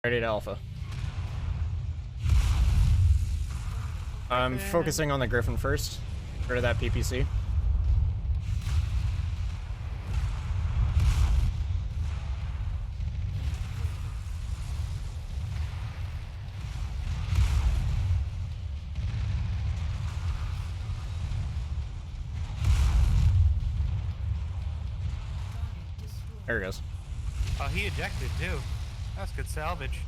Ready to alpha. I'm focusing on the Griffin first. Get rid of that PPC. There he goes. Oh, he ejected too. That's good salvage.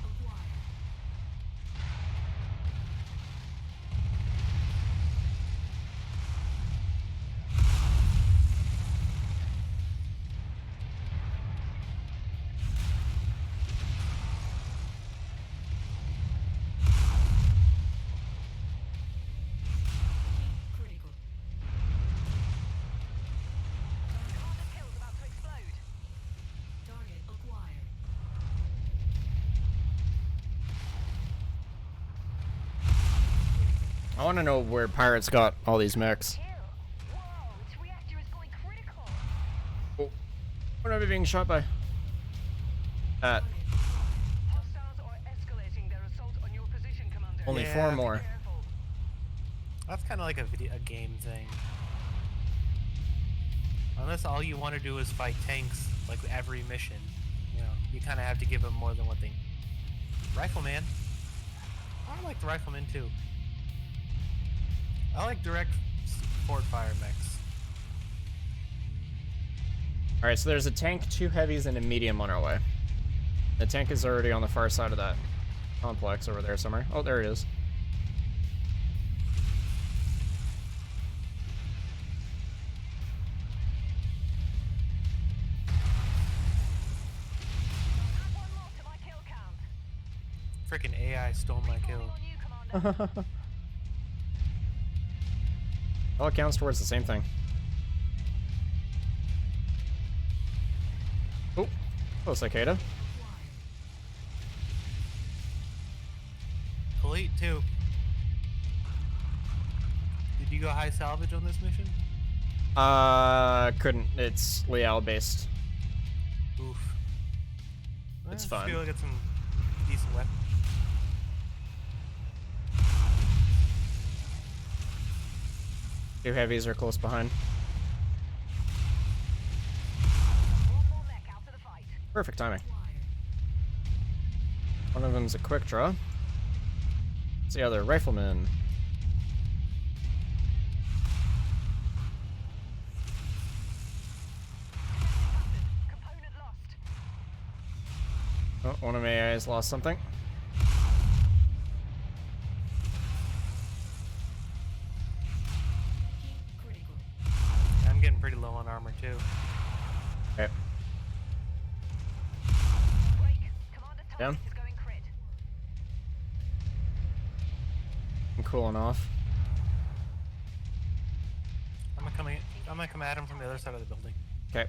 I want to know where pirates got all these mechs. Oh, what am I being shot by? Only Yeah. 4 more. That's kind of like a game thing. Unless all you want to do is fight tanks, like every mission, you know, you kind of have to give them more than what they. Rifleman. I like the rifleman too. I like direct support fire mechs. Alright, so there's a tank, 2 heavies, and a medium on our way. The tank is already on the far side of that complex over there somewhere. Oh, there it is. Frickin' AI stole my kill. All it counts towards the same thing. Oh, hello, Cicada. Elite too. Did you go high salvage on this mission? Couldn't. It's Leal based. Oof. It's I fun. feel like it's some decent weapons. Two heavies are close behind. Perfect timing. One of them's a quick draw. It's the other rifleman. Oh, one of my AIs lost something. I'm getting pretty low on armor too. Okay. Down. I'm cooling off. I'm gonna come at him from the other side of the building. Okay.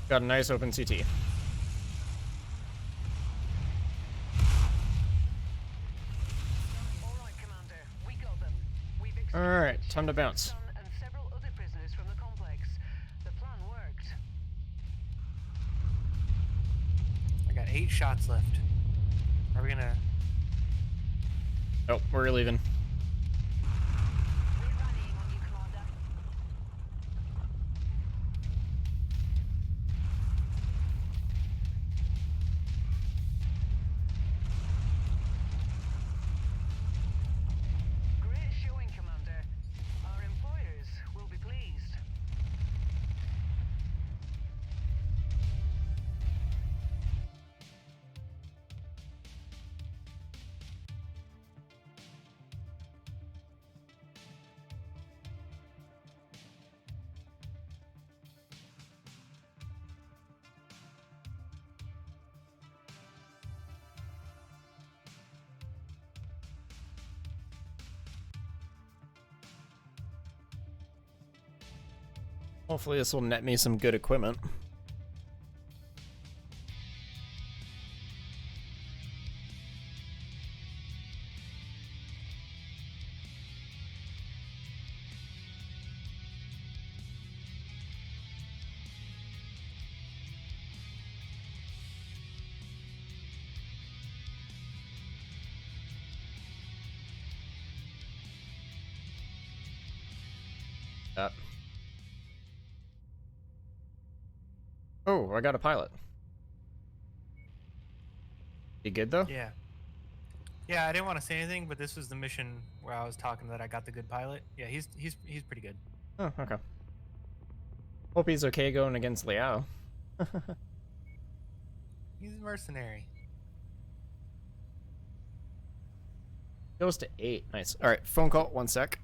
Got a nice open CT. Alright, time to bounce. I got 8 shots left. Are we gonna... Nope, we're leaving. Hopefully this will net me some good equipment. That. Oh, I got a pilot. You good though? Yeah. Yeah, I didn't want to say anything, but this was the mission where I was talking that I got the good pilot. Yeah, he's pretty good. Oh, okay. Hope he's okay going against Liao. He's a mercenary. Goes to 8. Nice. All right, phone call. 1 sec.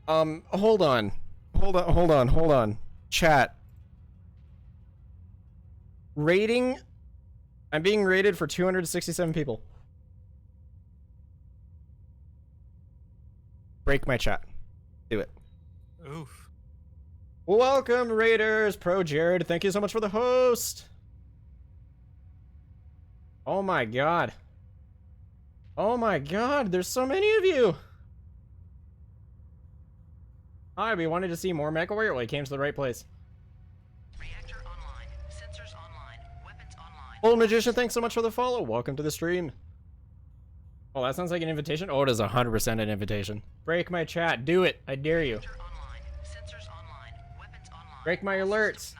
Hold on. Hold on. Chat. Rating. I'm being rated for 267 people. Break my chat. Do it. Oof. Welcome, Raiders. Pro Jared, thank you so much for the host. Oh my god. Oh my god, there's so many of you. Hi, we wanted to see more MechWarrior. Well, you came to the right place. Reactor online. Sensors online. Weapons online. Old Magician, thanks so much for the follow. Welcome to the stream. Oh, that sounds like an invitation. Oh, it is 100% an invitation. Break my chat. Do it. I dare you. Online. Sensors online. Weapons online. Break my alerts.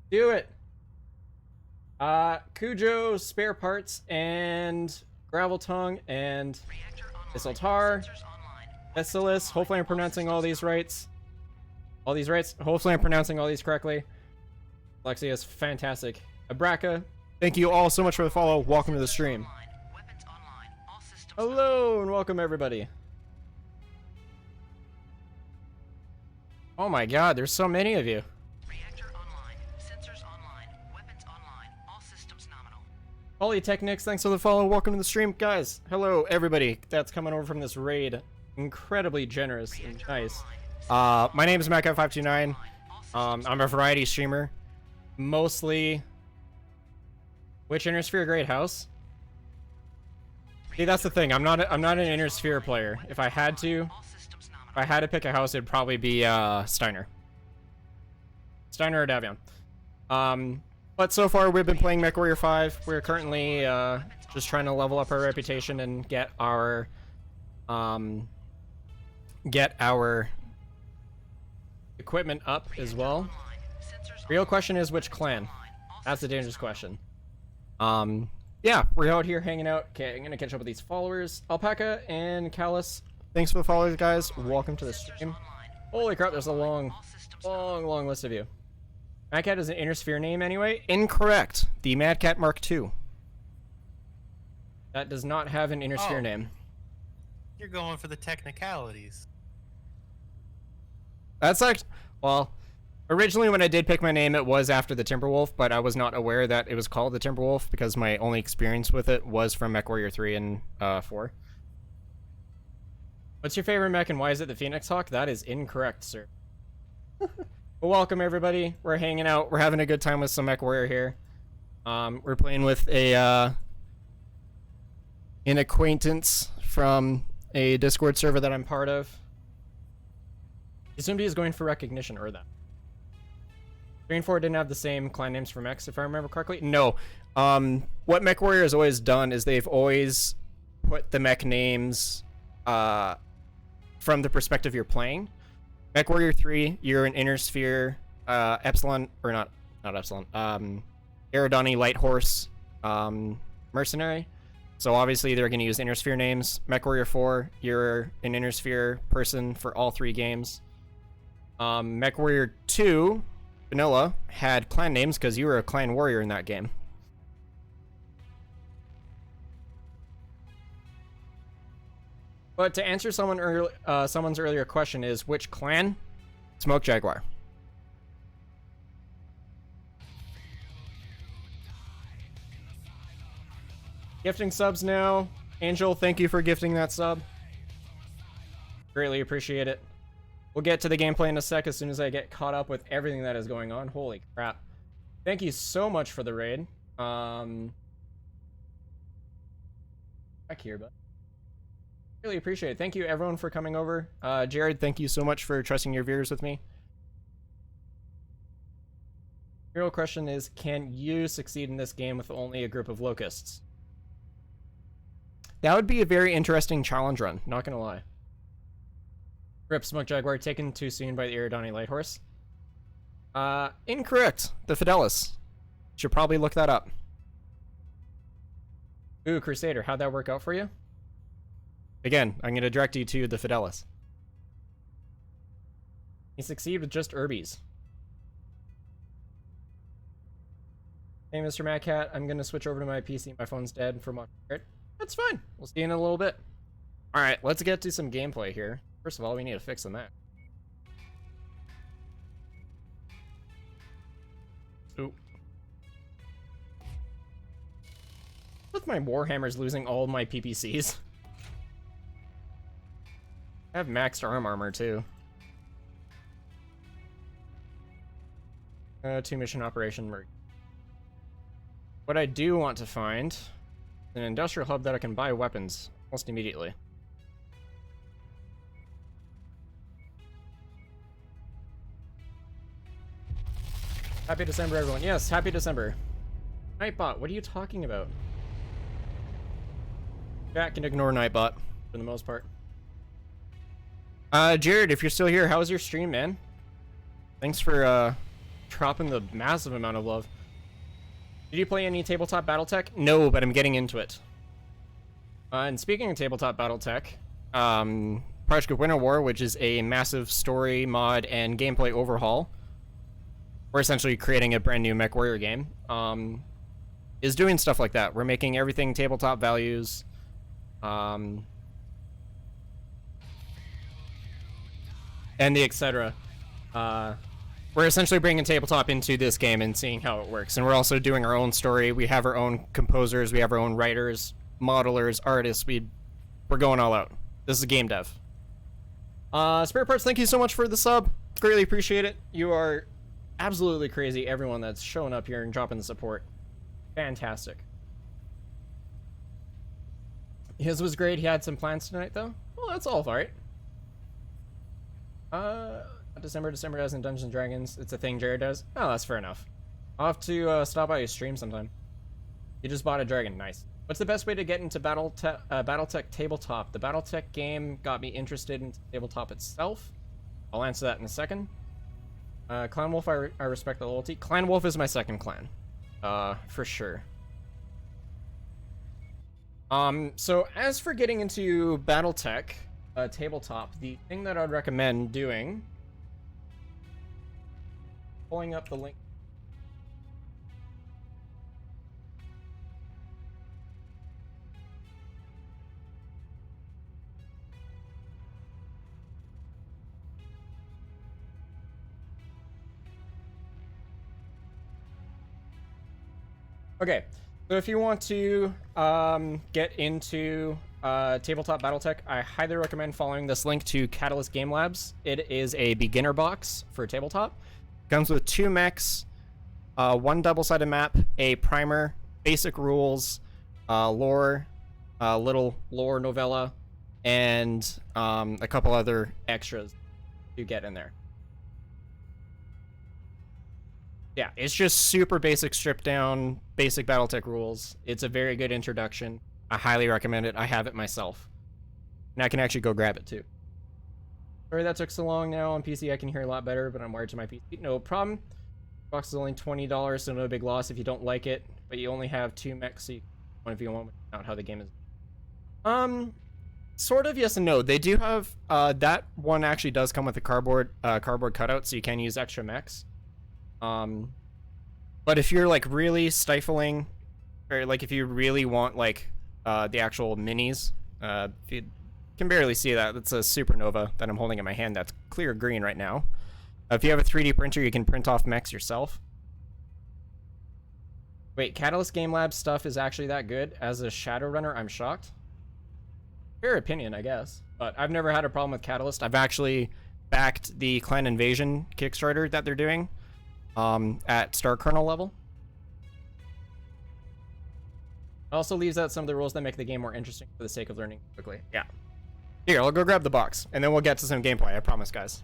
Do it. Cujo, Spare Parts, and Gravel Tongue, and Isiltar, Basilis. Hopefully I'm pronouncing all these rights. Hopefully I'm pronouncing all these correctly. Lexius, fantastic. Abraka, thank you all so much for the follow. Welcome to the stream. Hello and welcome everybody. Oh my god, there's so many of you. Reactor online. Sensors online. Weapons online. All systems nominal. Polytechnics, thanks for the follow. Welcome to the stream. Guys, hello everybody that's coming over from this raid. Incredibly generous and nice. My name is Mac529. I'm a variety streamer. Mostly... Which Inner Sphere Great House? See, that's the thing. I'm not an Inner Sphere player. If I had to pick a house, it'd probably be Steiner. Steiner or Davion. But so far we've been playing MechWarrior 5. We're currently just trying to level up our reputation and get our equipment up as well. Real question is which clan? That's a dangerous question. Yeah, we're out here hanging out. Okay, I'm gonna catch up with these followers. Alpaca and Callus, thanks for the followers, guys. Welcome to the stream. Holy crap, there's a long list of you. Mad Cat is an Inner Sphere name anyway? Incorrect. The Mad Cat Mark II. That does not have an Inner Sphere name. You're going for the technicalities. That's like, well, originally when I did pick my name, it was after the Timberwolf, but I was not aware that it was called the Timberwolf because my only experience with it was from MechWarrior 3 and 4. What's your favorite mech and why is it the Phoenix Hawk? That is incorrect, sir. Well, welcome everybody. We're hanging out. We're having a good time with some MechWarrior here. We're playing with an acquaintance from a Discord server that I'm part of. Somebody is going for recognition or that. Green 4 didn't have the same clan names for mechs, if I remember correctly. No. What MechWarrior has always done is they've always put the mech names from the perspective you're playing. MechWarrior 3, you're an Inner Sphere, Epsilon, or not Epsilon, Aerodani Light Horse, Mercenary. So obviously they're going to use Inner Sphere names. MechWarrior 4, you're an Inner Sphere person for all 3 games. MechWarrior 2, Vanilla, had clan names because you were a clan warrior in that game. But to answer someone's earlier question is, which clan? Smoke Jaguar. Gifting subs now. Angel, thank you for gifting that sub. Greatly appreciate it. We'll get to the gameplay in a sec as soon as I get caught up with everything that is going on. Holy crap. Thank you so much for the raid. Back here, bud. Really appreciate it. Thank you everyone for coming over. Jared, thank you so much for trusting your viewers with me. The real question is, can you succeed in this game with only a group of locusts? That would be a very interesting challenge run, not gonna lie. Rip Smoke Jaguar, taken too soon by the Aerodani Light Horse. Incorrect. The Fidelis. Should probably look that up. Ooh, Crusader, how'd that work out for you? Again, I'm gonna direct you to the Fidelis. You succeed with just Urbies. Hey, Mr. Madcat, I'm gonna switch over to my PC. My phone's dead from watching it. That's fine. We'll see you in a little bit. Alright, let's get to some gameplay here. First of all, we need to fix the map. Ooh. With my Warhammers losing all my PPCs. I have maxed armor too. 2 mission operation merc. What I do want to find is an industrial hub that I can buy weapons almost immediately. Happy December, everyone. Yes, happy December. Nightbot, what are you talking about? Jack can ignore Nightbot for the most part. Jared, if you're still here, how was your stream, man? Thanks for dropping the massive amount of love. Did you play any tabletop BattleTech? No, but I'm getting into it. And speaking of tabletop BattleTech, Project Winter War, which is a massive story, mod, and gameplay overhaul, we're essentially creating a brand new MechWarrior game, is doing stuff like that. We're making everything tabletop values. And the etc. We're essentially bringing tabletop into this game and seeing how it works. And we're also doing our own story. We have our own composers. We have our own writers, modelers, artists. We're going all out. This is game dev. Spirit Parts, thank you so much for the sub. Greatly appreciate it. You are absolutely crazy, everyone that's showing up here and dropping the support. Fantastic. His was great. He had some plans tonight, though. Well, that's all right. December does in Dungeons & Dragons. It's a thing Jared does. Oh, that's fair enough. I'll have to stop by his stream sometime. You just bought a dragon. Nice. What's the best way to get into BattleTech tabletop? The BattleTech game got me interested in tabletop itself. I'll answer that in a second. Clan Wolf, I respect the loyalty. Clan Wolf is my second clan. For sure. So as for getting into BattleTech tabletop, the thing that I'd recommend doing, pulling up the link. Okay, so if you want to get into tabletop BattleTech, I highly recommend following this link to Catalyst Game Labs. It is a beginner box for tabletop. Comes with 2 mechs, 1 double-sided map, a primer, basic rules, lore, little lore novella, and a couple other extras you get in there. Yeah, it's just super basic, stripped down, basic BattleTech rules. It's a very good introduction. I highly recommend it. I have it myself. And I can actually go grab it too. Sorry that took so long. Now on PC I can hear a lot better, but I'm wired to my PC. No problem. Box is only $20, so no big loss if you don't like it. But you only have 2 mechs, so if you want to find out how the game is. Sort of yes and no. They do have that one actually does come with a cardboard cutout, so you can use extra mechs. But if you're like really stifling, or like if you really want like the actual minis, if you can barely see that, that's a supernova that I'm holding in my hand. That's clear green right now. If you have a 3D printer, you can print off mechs yourself. Wait, Catalyst Game Lab stuff is actually that good? As a Shadowrunner, I'm shocked. Fair opinion, I guess. But I've never had a problem with Catalyst. I've actually backed the Clan Invasion Kickstarter that they're doing at Star Kernel level. It also leaves out some of the rules that make the game more interesting for the sake of learning quickly. Yeah. Here, I'll go grab the box, and then we'll get to some gameplay, I promise, guys.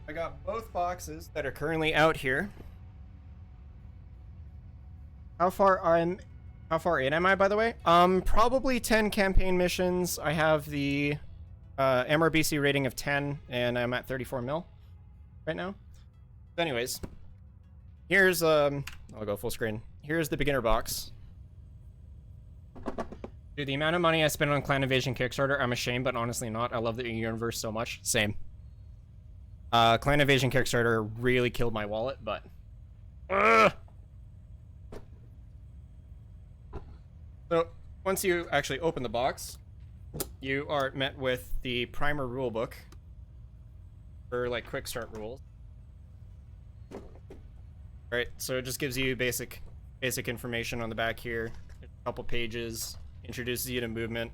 I got both boxes that are currently out here. How far in am I, by the way? Probably 10 campaign missions. I have the MRBC rating of 10, and I'm at 34 mil right now. But anyways, here's I'll go full screen. Here's the beginner box. Dude, the amount of money I spent on Clan Invasion Kickstarter, I'm ashamed, but honestly not. I love the universe so much. Same. Clan Invasion Kickstarter really killed my wallet, but... So, once you actually open the box, you are met with the primer rulebook for, like, quick start rules. Alright, so it just gives you basic information on the back here. A couple pages, introduces you to movement,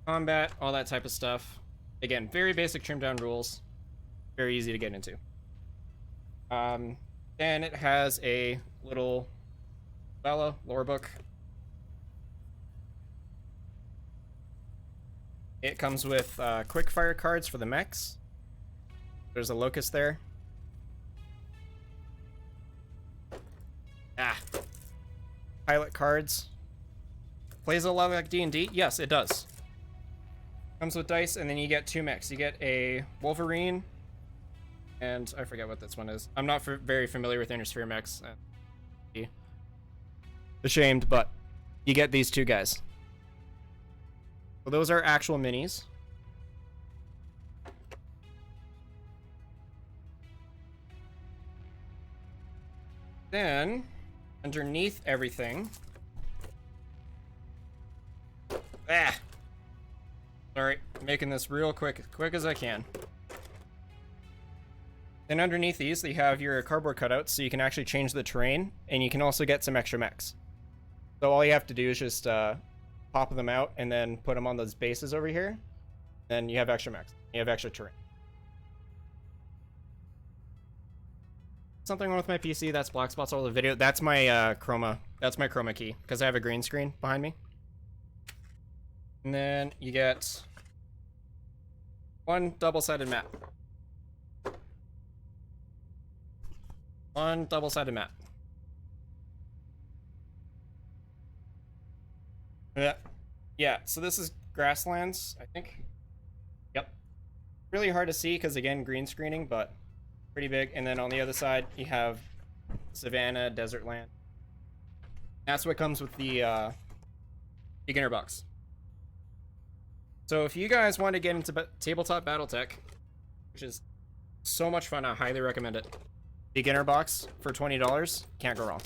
combat, all that type of stuff. Again, very basic trimmed down rules. Very easy to get into. Then it has a little lore book. It comes with quick fire cards for the mechs. There's a locust there. Pilot cards. Plays a lot like D&D? Yes, it does. Comes with dice, and then you get 2 mechs. You get a Wolverine, and I forget what this one is. I'm not very familiar with Inner mechs. Ashamed, but you get these 2 guys. So those are actual minis. Then, underneath everything... Sorry, making this real quick as I can. Then underneath these, you have your cardboard cutouts, so you can actually change the terrain, and you can also get some extra mechs. So all you have to do is just pop them out, and then put them on those bases over here. Then you have extra mechs. You have extra terrain. Something wrong with my PC. That's black spots all the video. That's my chroma. That's my chroma key, because I have a green screen behind me. And then you get 1 double-sided map. 1 double-sided map. Yeah, so this is grasslands, I think. Yep. Really hard to see because, again, green screening, but pretty big. And then on the other side, you have savanna, desert land. That's what comes with the beginner box. So if you guys want to get into tabletop BattleTech, which is so much fun, I highly recommend it. Beginner box for $20, can't go wrong.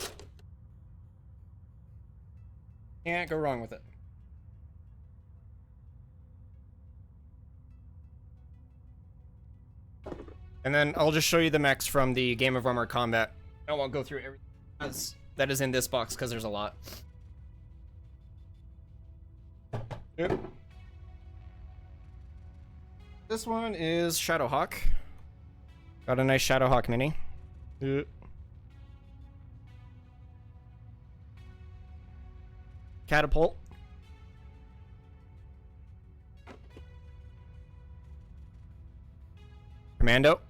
Can't go wrong with it. And then I'll just show you the mechs from the Game of Armored Combat. I won't go through everything that is in this box because there's a lot. Yep. This one is Shadowhawk. Got a nice Shadowhawk mini. Yep. Catapult. Commando.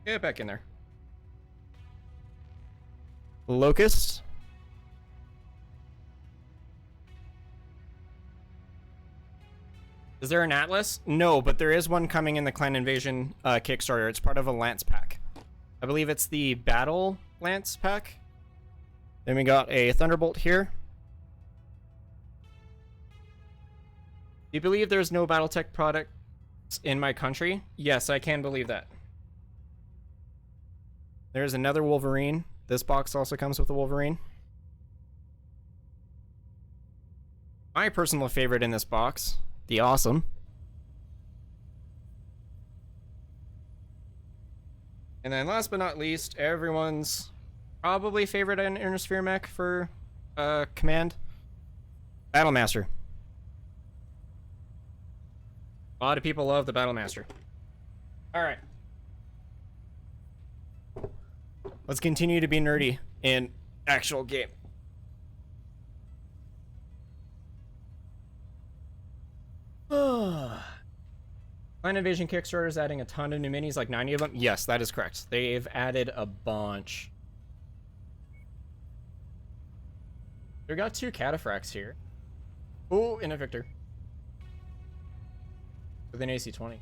Get back in there. Locust. Is there an Atlas? No, but there is one coming in the Clan Invasion Kickstarter. It's part of a Lance pack. I believe it's the Battle Lance pack. Then we got a Thunderbolt here. Do you believe there's no Battletech products in my country? Yes, I can believe that. There's another Wolverine. This box also comes with a Wolverine. My personal favorite in this box, the Awesome. And then last but not least, everyone's probably favorite Innersphere mech for Command, Battlemaster. A lot of people love the Battlemaster. Alright. Let's continue to be nerdy in actual game. Clan Invasion Kickstarter is adding a ton of new minis, like 90 of them. Yes, that is correct. They've added a bunch. We got 2 Cataphracts here. Oh, and a Victor. With an AC-20.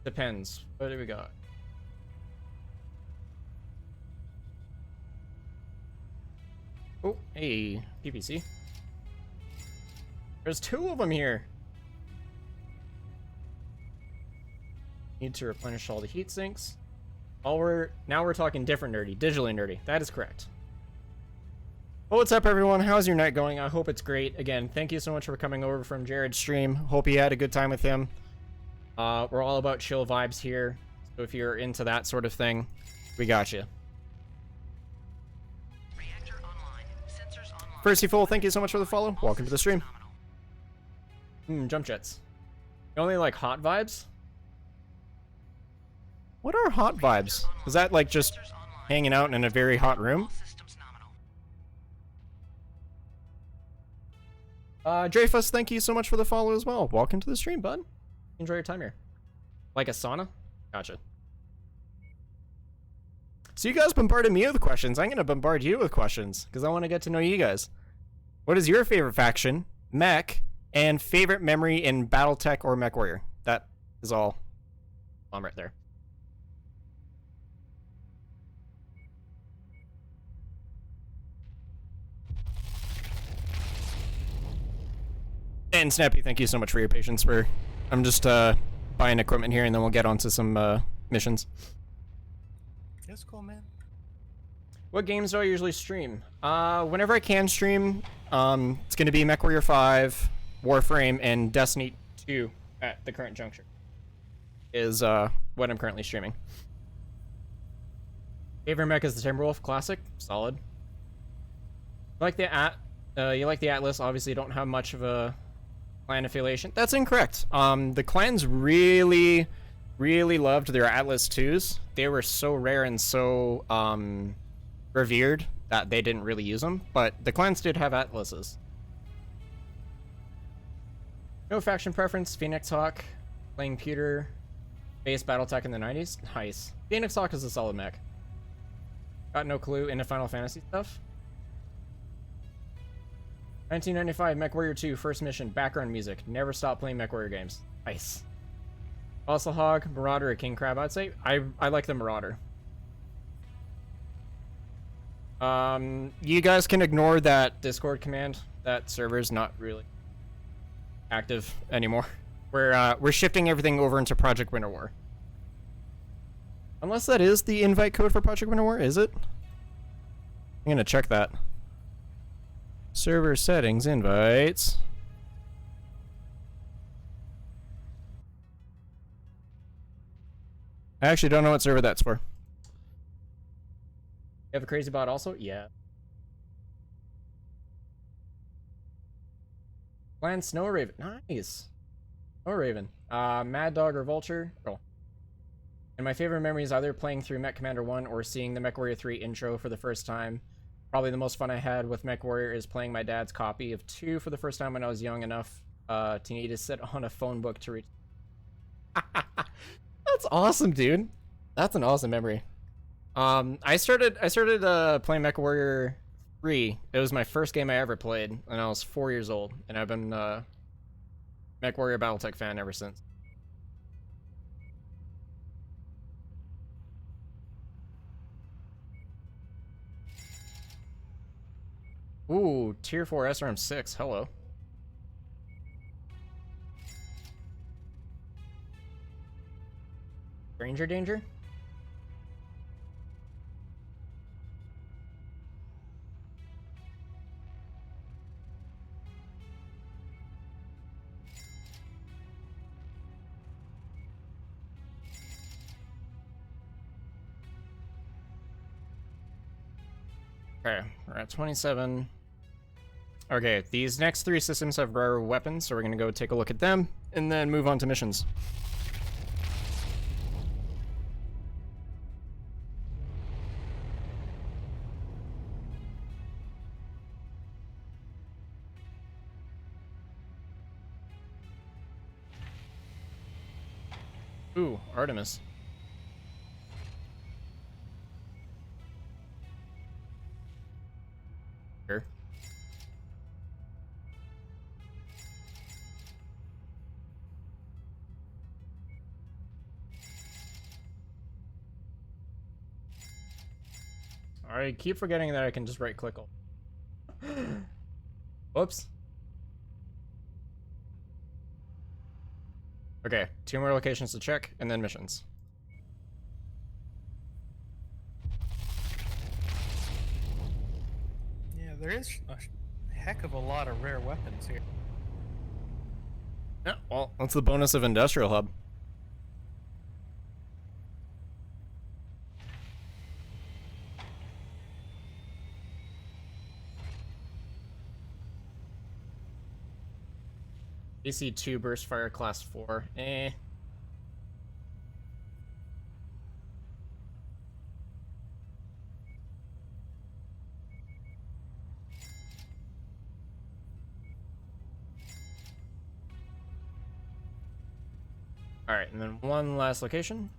Depends. What do we got? Oh, hey, PPC. There's 2 of them here. Need to replenish all the heat sinks. Now we're talking different nerdy, digitally nerdy. That is correct. Well, what's up, everyone? How's your night going? I hope it's great. Again, thank you so much for coming over from Jared's stream. Hope you had a good time with him. We're all about chill vibes here, so if you're into that sort of thing, we got you. Firsty Fool, thank you so much for the follow. Welcome to the stream. Jump jets. You only like hot vibes? What are hot vibes? Is that like just hanging out in a very hot room? Dreyfus, thank you so much for the follow as well. Welcome to the stream, bud. Enjoy your time here. Like a sauna? Gotcha. So you guys bombarded me with questions. I'm going to bombard you with questions because I want to get to know you guys. What is your favorite faction, mech, and favorite memory in Battletech or MechWarrior? That is all right there. And Snappy, thank you so much for your patience. I'm just buying equipment here, and then we'll get onto some missions. That's cool, man. What games do I usually stream? Whenever I can stream, it's going to be MechWarrior 5, Warframe, and Destiny 2 at the current juncture. Is what I'm currently streaming. Favorite mech is the Timberwolf Classic. Solid. You like the Atlas? Obviously, you don't have much of a clan affiliation. That's incorrect. The clans really loved their Atlas 2s. They were so rare and so revered that they didn't really use them, but the clans did have Atlases. No faction preference. Phoenix Hawk, playing Pewter, base Battletech in the 90s. Nice. Phoenix Hawk is a solid mech. Got no clue into Final Fantasy stuff. 1995 MechWarrior 2 first mission, background music. Never stop playing MechWarrior games. Nice. Fossil Hog, Marauder, or King Crab. I'd say I like the Marauder. You guys can ignore that Discord command. That server's not really active anymore. We're shifting everything over into Project Winter War. Unless that is the invite code for Project Winter War, is it? I'm gonna check that. Server settings, invites. I actually don't know what server that's for. You have a crazy bot also? Yeah. Land Snow Raven. Nice. Snow Raven. Mad Dog or Vulture. Oh. And my favorite memory is either playing through Mech Commander 1 or seeing the MechWarrior 3 intro for the first time. Probably the most fun I had with MechWarrior is playing my dad's copy of 2 for the first time when I was young enough to need to sit on a phone book to reach. That's awesome, dude. That's an awesome memory. I started playing MechWarrior 3. It was my first game I ever played, and I was 4 years old, and I've been MechWarrior BattleTech fan ever since. Ooh, tier 4 SRM6. Hello. Stranger danger? Okay, we're at 27. Okay, these next 3 systems have rare weapons, so we're gonna go take a look at them, and then move on to missions. Ooh, Artemis. Sure. I keep forgetting that I can just right click. Whoops. Okay, 2 more locations to check, and then missions. Yeah, there is a heck of a lot of rare weapons here. Yeah, well, that's the bonus of Industrial Hub. AC2 Burst Fire Class 4. Eh. Alright, and then one last location.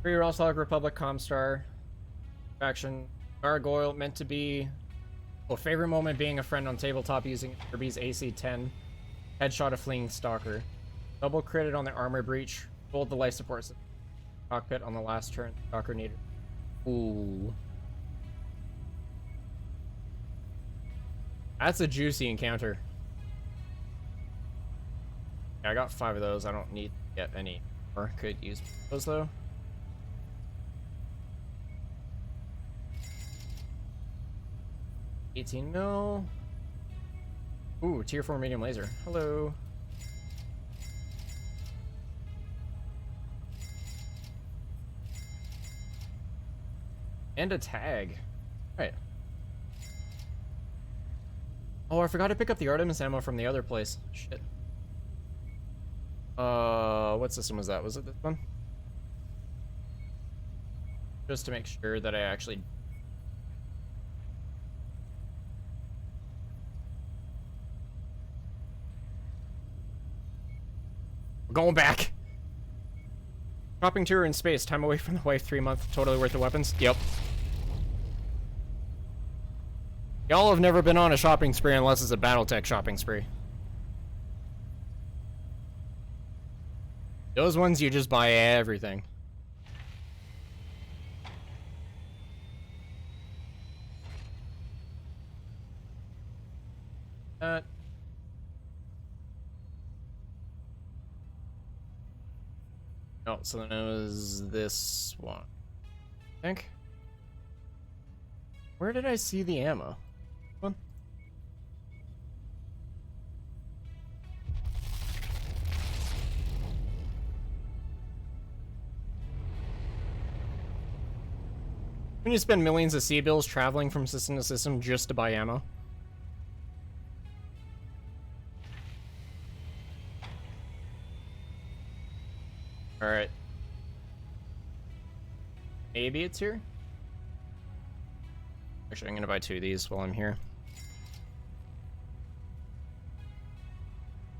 Free Rostalk Republic Comstar. Faction. Gargoyle, meant to be... Well, favorite moment being a friend on tabletop using Kirby's AC-10. Headshot a fleeing stalker. Double critted on the armor breach. Rolled the life support system. Cockpit on the last turn. Stalker needed. Ooh. That's a juicy encounter. Yeah, I got 5 of those. I don't need to get any more. Could use those though. $18 mil. Ooh, tier 4 medium laser. Hello. And a tag. Right. Oh, I forgot to pick up the Artemis ammo from the other place. Shit. What system was that? Was it this one? Just to make sure that I actually... We're going back! Shopping tour in space. Time away from the wife, 3 months. Totally worth the weapons. Yep. Y'all have never been on a shopping spree unless it's a BattleTech shopping spree. Those ones, you just buy everything. Oh, so then it was this one, I think. Where did I see the ammo? One. When you spend millions of C-bills traveling from system to system just to buy ammo. Alright. Maybe it's here? Actually, I'm gonna buy 2 of these while I'm here.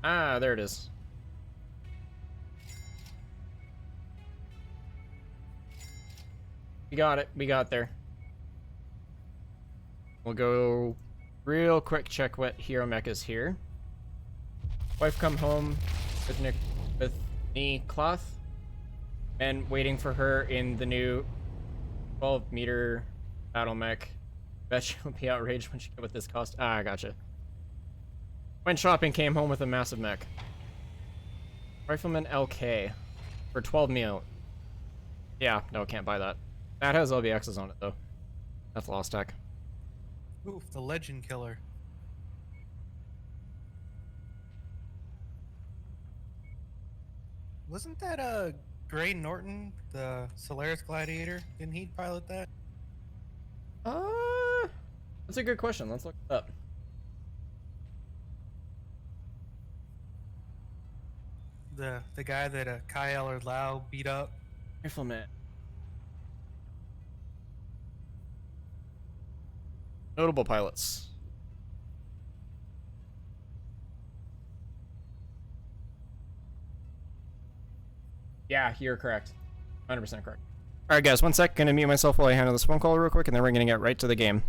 Ah, there it is. We got it. We got there. We'll go real quick check what hero mech is here. Wife come home with knee cloth and waiting for her in the new 12-meter battle mech. Bet she'll be outraged when she get what this cost. Ah, I gotcha. Went shopping, came home with a massive mech. Rifleman LK for 12 mil. Yeah, no, can't buy that. That has LBXs on it though. That's lost tech. Oof, the Legend Killer. Wasn't that Gray Norton, the Solaris Gladiator? Didn't he pilot that? That's a good question. Let's look it up. The guy that Kyle or Lau beat up. Rifleman. Notable pilots. Yeah, you're correct. 100% correct. Alright guys, 1 sec. Gonna mute myself while I handle this phone call real quick, and then we're gonna get right to the game.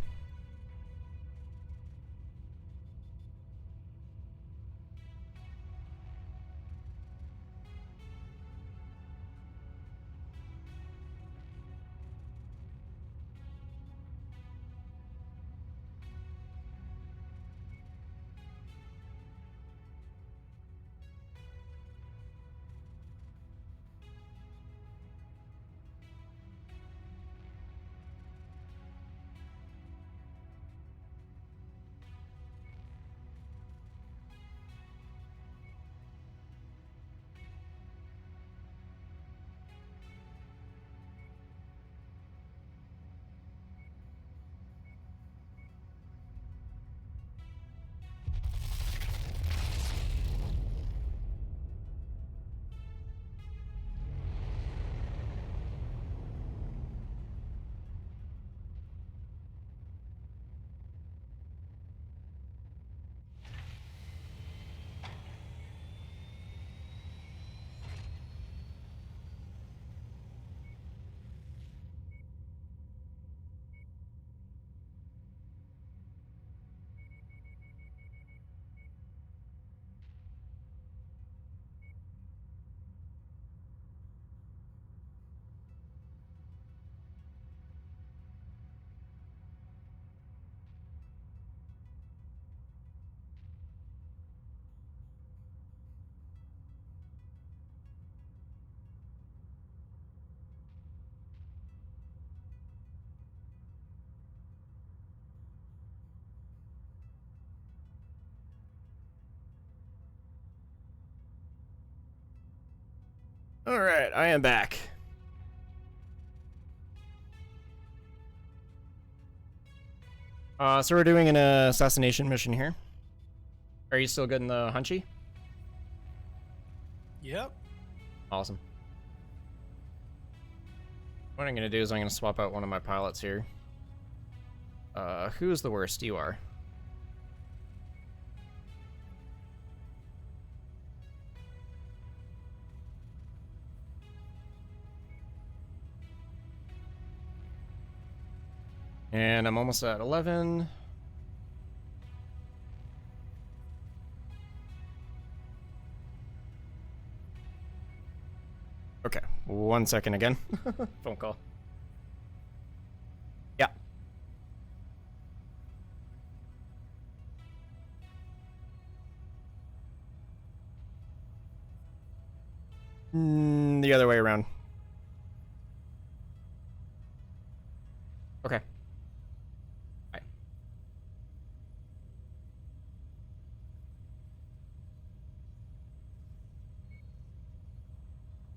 Alright, I am back. So we're doing an assassination mission here. Are you still good in the hunchy? Yep. Awesome. What I'm gonna do is I'm gonna swap out one of my pilots here. Who's the worst? You are. And I'm almost at 11. Okay, 1 second again. Phone call. Yeah. The other way around. Okay.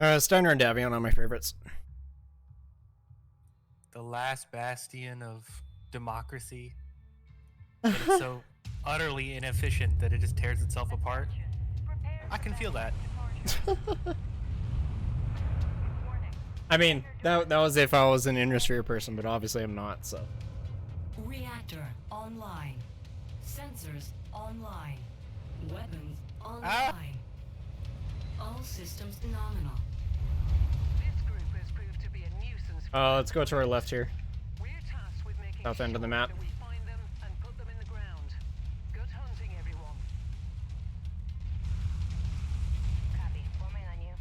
Steiner and Davion are my favorites. The last bastion of democracy. But it's so utterly inefficient that it just tears itself apart. I can feel that. I mean, that was if I was an industry person, but obviously I'm not, so. Reactor online. Sensors online. Weapons online. Ah. All systems nominal. This group has proved to be a nuisance. Let's go to our left here. We're tasked with making South end of the sure map. that we find them and put them in the ground. Good hunting, everyone. Copy. Forming on you.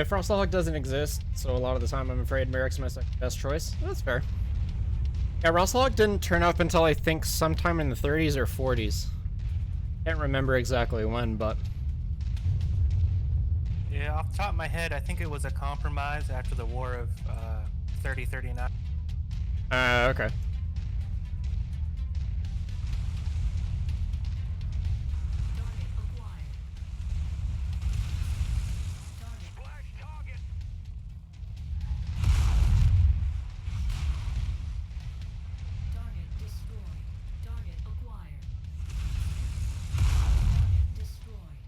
Frosthog doesn't exist, so a lot of the time I'm afraid Merrick's my best choice. That's fair. Yeah, Frosthog didn't turn up until I think sometime in the 30s or 40s. Can't remember exactly when, but... Yeah, off the top of my head, I think it was a compromise after the War of 3039. Okay. Target acquired. Target. Flash target. Target destroyed. Target acquired. Target destroyed.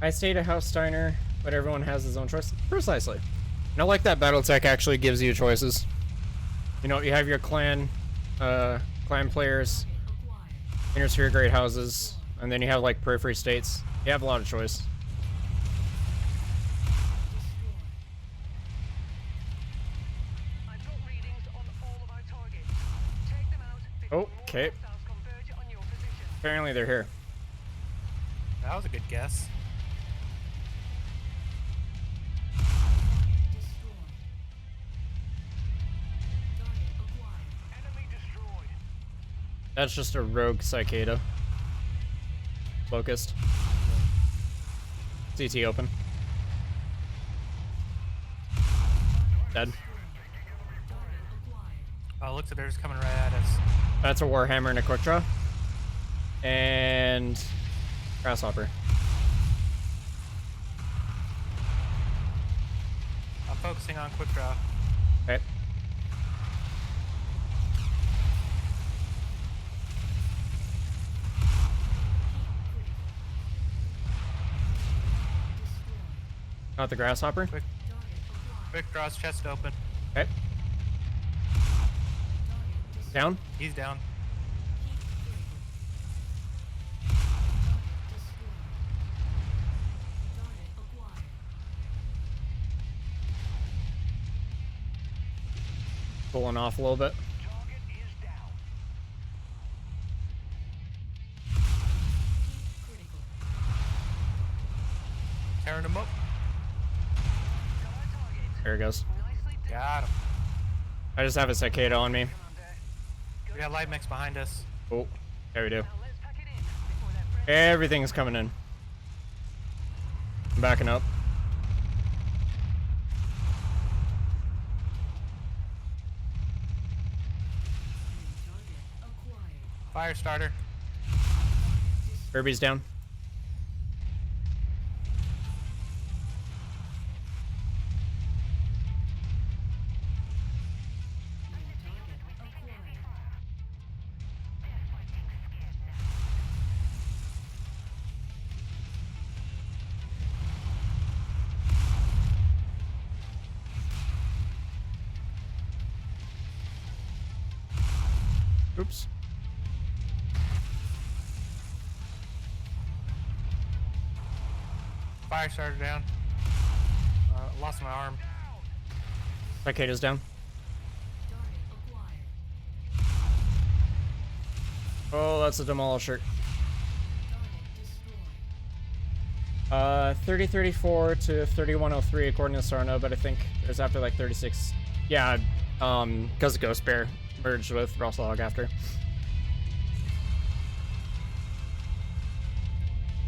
I stayed at House Steiner, but everyone has his own choice. Precisely. And I like that BattleTech actually gives you choices. You know, you have your clan players, Acquired. Intersphere Great Houses, and then you have like periphery states. You have a lot of choice. Destroyed. I've got readings on all of our targets. Take them out before more Okay. hostiles converge on your position. Apparently they're here. That was a good guess. Destroyed. Target acquired. Enemy destroyed. That's just a rogue cicada. Locust. CT open. Dead. Target acquired. Oh, looks like they're just coming right at us. That's a Warhammer and a quick draw. And Grasshopper. I'm focusing on quick draw. Okay. Not the Grasshopper. Quick, Target acquired. quick draw's chest open. Okay. Target Down. He's down. Pulling off a little bit. Target is down. Tearing him up. Got our target. There he goes. Nicely done, Got him. I just have a cicada on me. Commander. We got light mix behind us. Oh, there we do. Now let's pack it in before that friend. Everything's coming in. I'm backing up. Fire starter. Kirby's down. Oops. Fire starter down. Lost my arm. Cicada's down. Oh, that's a demolisher. 3034 to 3103 according to Sarno, but I think there's after like 36. Yeah, because Ghost Bear merged with Rosslog after.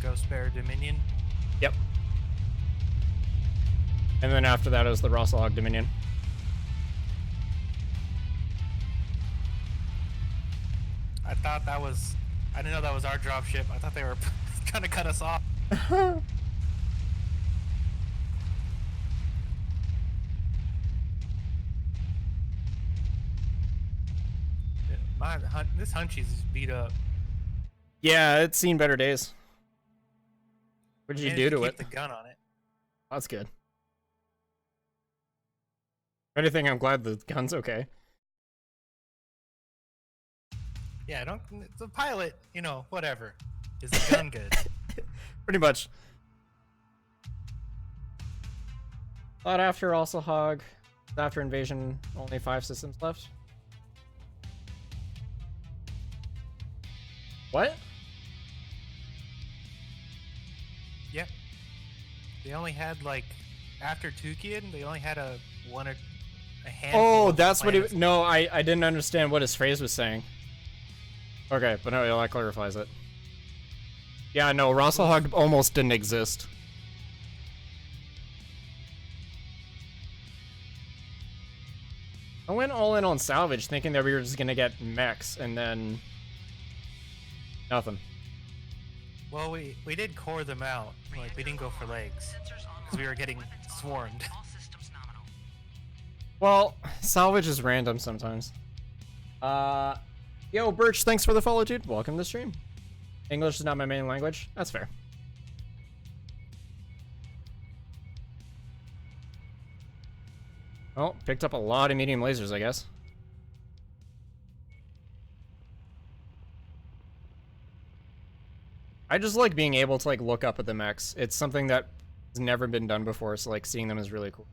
Ghost Bear Dominion. Yep. And then after that is the Rosslog Dominion. I thought that was I didn't know that was our dropship. I thought they were trying to cut us off. This Hunchy's is beat up. Yeah, it's seen better days. What did you do to keep it? the gun on it. That's good. If anything, I'm glad the gun's okay. Yeah, don't. The pilot, you know, whatever. Is the gun good? Pretty much. Thought after also hog. After invasion, only 5 systems left. What? Yep. They only had like after Tukian, they only had a handful. Oh, of that's what he. planets. No, I didn't understand what his phrase was saying. Okay, but no, that clarifies it. Yeah, no, Rosselhog almost didn't exist. I went all in on salvage, thinking that we were just gonna get mechs, and then nothing. Well, we did core them out. Like we didn't go for legs because we were getting swarmed. Well, salvage is random sometimes. Yo, Birch, thanks for the follow, dude. Welcome to the stream. English is not my main language. That's fair. Oh, picked up a lot of medium lasers, I guess. I just like being able to like look up at the mechs. It's something that has never been done before, so like seeing them is really cool.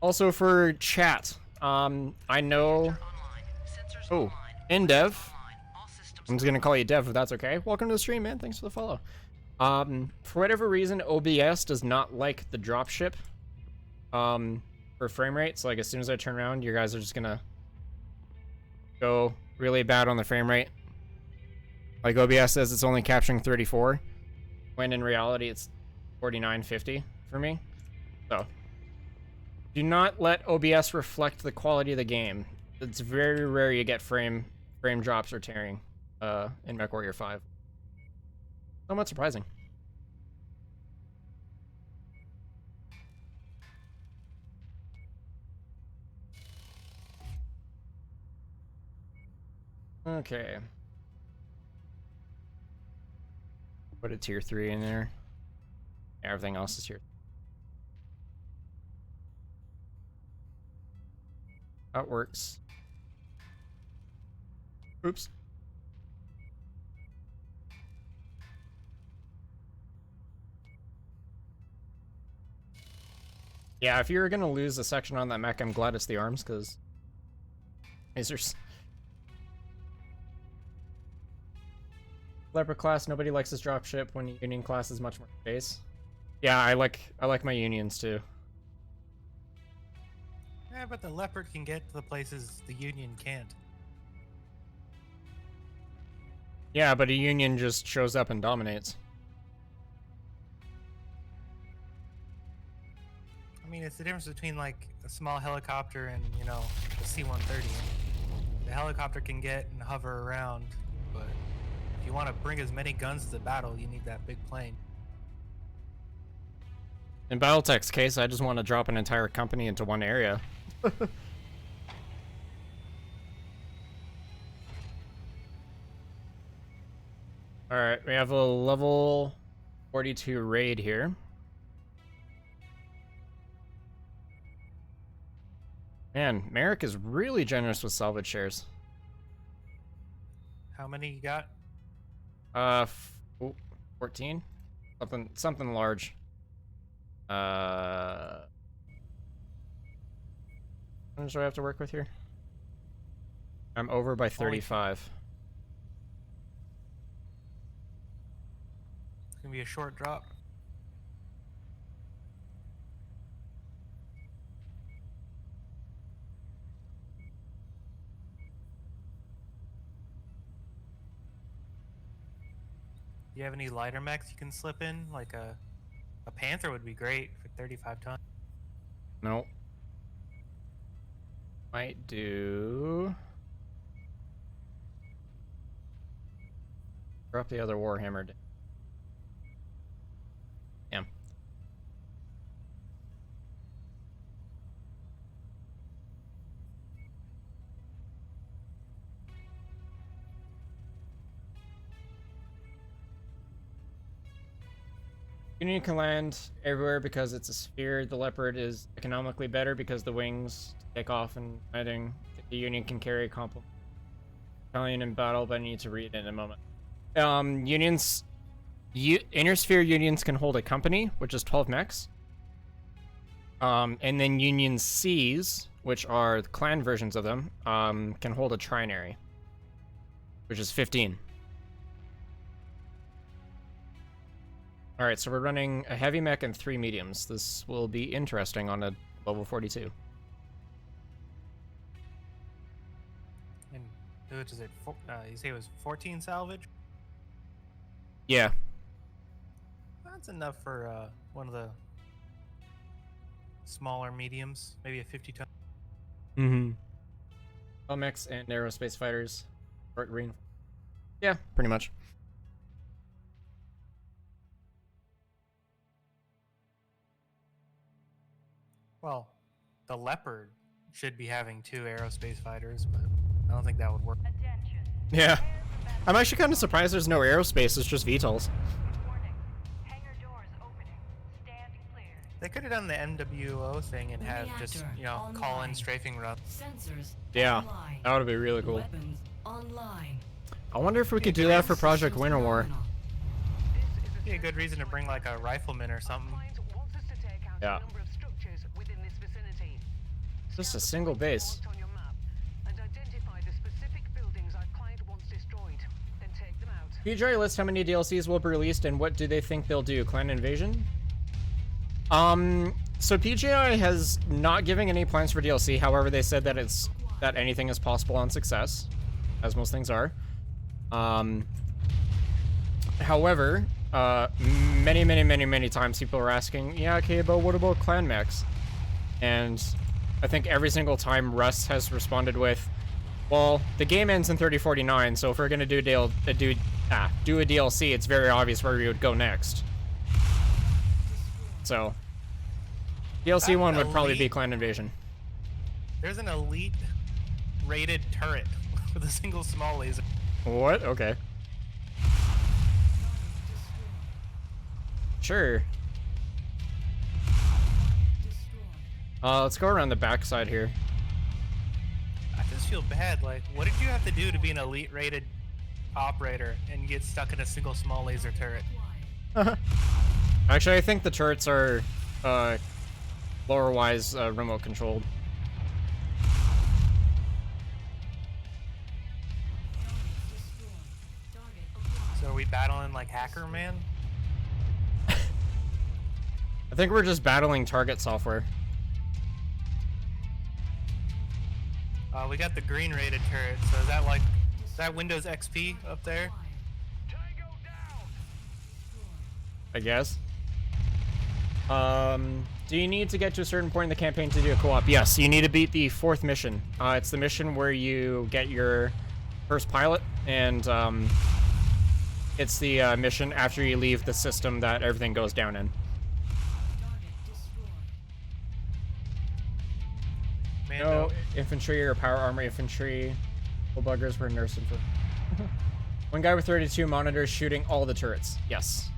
Also for chat, I know. Oh, in Dev. I'm just gonna call you Dev if that's okay. Welcome to the stream, man. Thanks for the follow. For whatever reason, OBS does not like the dropship. For frame rate. So like as soon as I turn around, you guys are just gonna go really bad on the frame rate. Like OBS says it's only capturing 34, when in reality it's 49.50 for me. So do not let OBS reflect the quality of the game. It's very rare you get frame drops or tearing in MechWarrior 5. Somewhat surprising. Okay. Put a tier 3 in there. Everything else is here. That works. Oops. Yeah, if you're gonna lose a section on that mech, I'm glad it's the arms, because lasers. Leopard class, nobody likes this dropship when Union class is much more space. Yeah, I like my Unions too. Yeah, but the Leopard can get to the places the Union can't. Yeah, but a Union just shows up and dominates. I mean, it's the difference between like a small helicopter and, you know, a C-130. The helicopter can get and hover around, but if you want to bring as many guns to the battle, you need that big plane. In Battletech's case, I just want to drop an entire company into one area. Alright, we have a level 42 raid here. Man, Merrick is really generous with salvage shares. How many you got? 14? Something large. How much do I have to work with here? I'm over by 35. It's gonna be a short drop. Do you have any lighter mechs you can slip in? Like a Panther would be great for 35 tons. Nope. Might do... Drop the other Warhammer. Damn. Union can land everywhere because it's a sphere. The Leopard is economically better because the wings take off and landing. The Union can carry a complement. Battalion in battle, but I need to read it in a moment. Unions, inner sphere unions can hold a company, which is 12 mechs. And then Union Cs, which are the clan versions of them, can hold a trinary, which is 15. Alright, so we're running a heavy mech and 3 mediums. This will be interesting on a level 42. And which is it? You say it was 14 salvage? Yeah. That's enough for one of the smaller mediums, maybe a 50-ton. Mm-hmm. All mechs and aerospace fighters. Short green. Yeah, pretty much. Well, the Leopard should be having 2 aerospace fighters, but I don't think that would work. Yeah. I'm actually kind of surprised there's no aerospace, it's just VTOLs. They could have done the MWO thing and have just, you know, call in strafing runs. Sensors Yeah, online. that would be really cool. Weapons online. I wonder if we could do that for Project Winter War. Be a good reason to bring like a rifleman or something. Yeah. Just a single base. PJ lists how many DLCs will be released and what do they think they'll do? Clan Invasion? So PGI has not given any plans for DLC. However, they said that that anything is possible on success, as most things are. However, many times people are asking, yeah, okay, but what about clan mechs? And I think every single time Russ has responded with, well, the game ends in 3049, so if we're gonna do a DLC, it's very obvious where we would go next. So, DLC 1 would probably be Clan Invasion. There's an elite rated turret with a single small laser. What? Okay. Sure. Let's go around the backside here. I just feel bad. Like, what did you have to do to be an elite rated operator and get stuck in a single small laser turret? Actually, I think the turrets are lower-wise remote controlled. So are we battling like Hacker Man? I think we're just battling target software. We got the green rated turret. So is that like Windows XP up there? I guess. Do you need to get to a certain point in the campaign to do a co-op? Yes, you need to beat the 4th mission. It's the mission where you get your first pilot, and it's the mission after you leave the system that everything goes down in. No infantry or power armor infantry. Full buggers were nursing for. One guy with 32 monitors shooting all the turrets. Yes.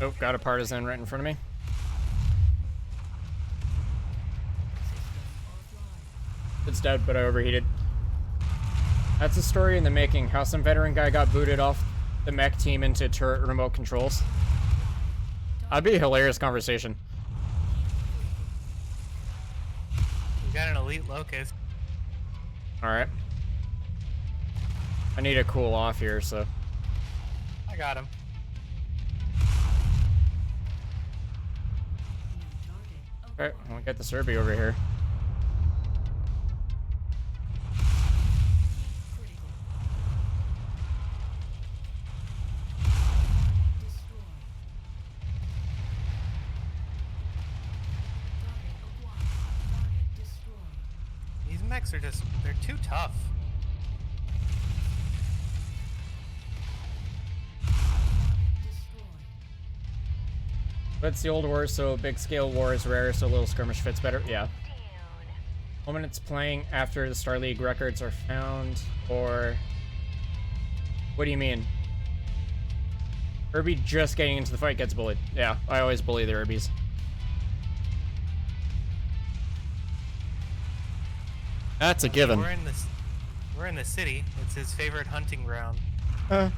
Oh, got a partisan right in front of me. It's dead, but I overheated. That's a story in the making, how some veteran guy got booted off the mech team into turret remote controls. That'd be a hilarious conversation. We got an elite locust. Alright. I need to cool off here, so. I got him. New target Alright, acquired. I'll get the Serby over here. Critical. Destroyed. Target acquired. Target destroyed. These mechs are just, they're too tough. Target destroyed. But it's the old war, so big scale war is rare, so little skirmish fits better. Yeah. When it's playing after the Star League records are found, or what do you mean? Irby just getting into the fight gets bullied. Yeah, I always bully the Irbies. That's a given. We're in the city. It's his favorite hunting ground. Uh,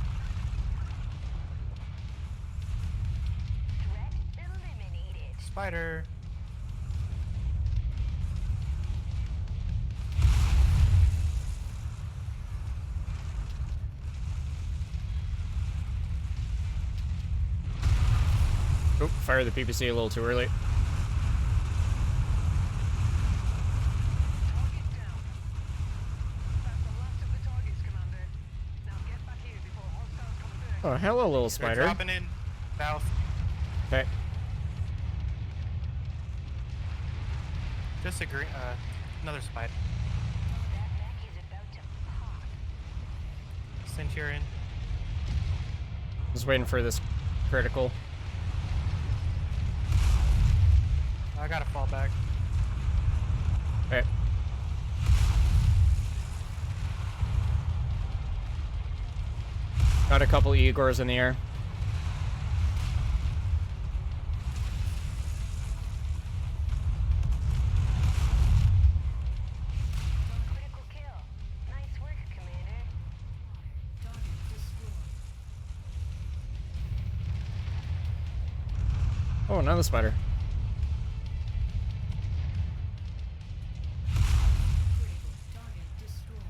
Spider. oh, fire the PPC a little too early. Target down. That's the last of the targets, Commander. Now get back here before hostiles come through. Oh, hello, little They're spider. dropping in south. Okay. Just another spider. That mech is about to pop. Centurion. Just waiting for this critical. I gotta fall back. Okay. Got a couple Igors in the air. Critical kill. Nice work, Commander. Target destroyed. Oh, another spider. Critical. Target destroyed.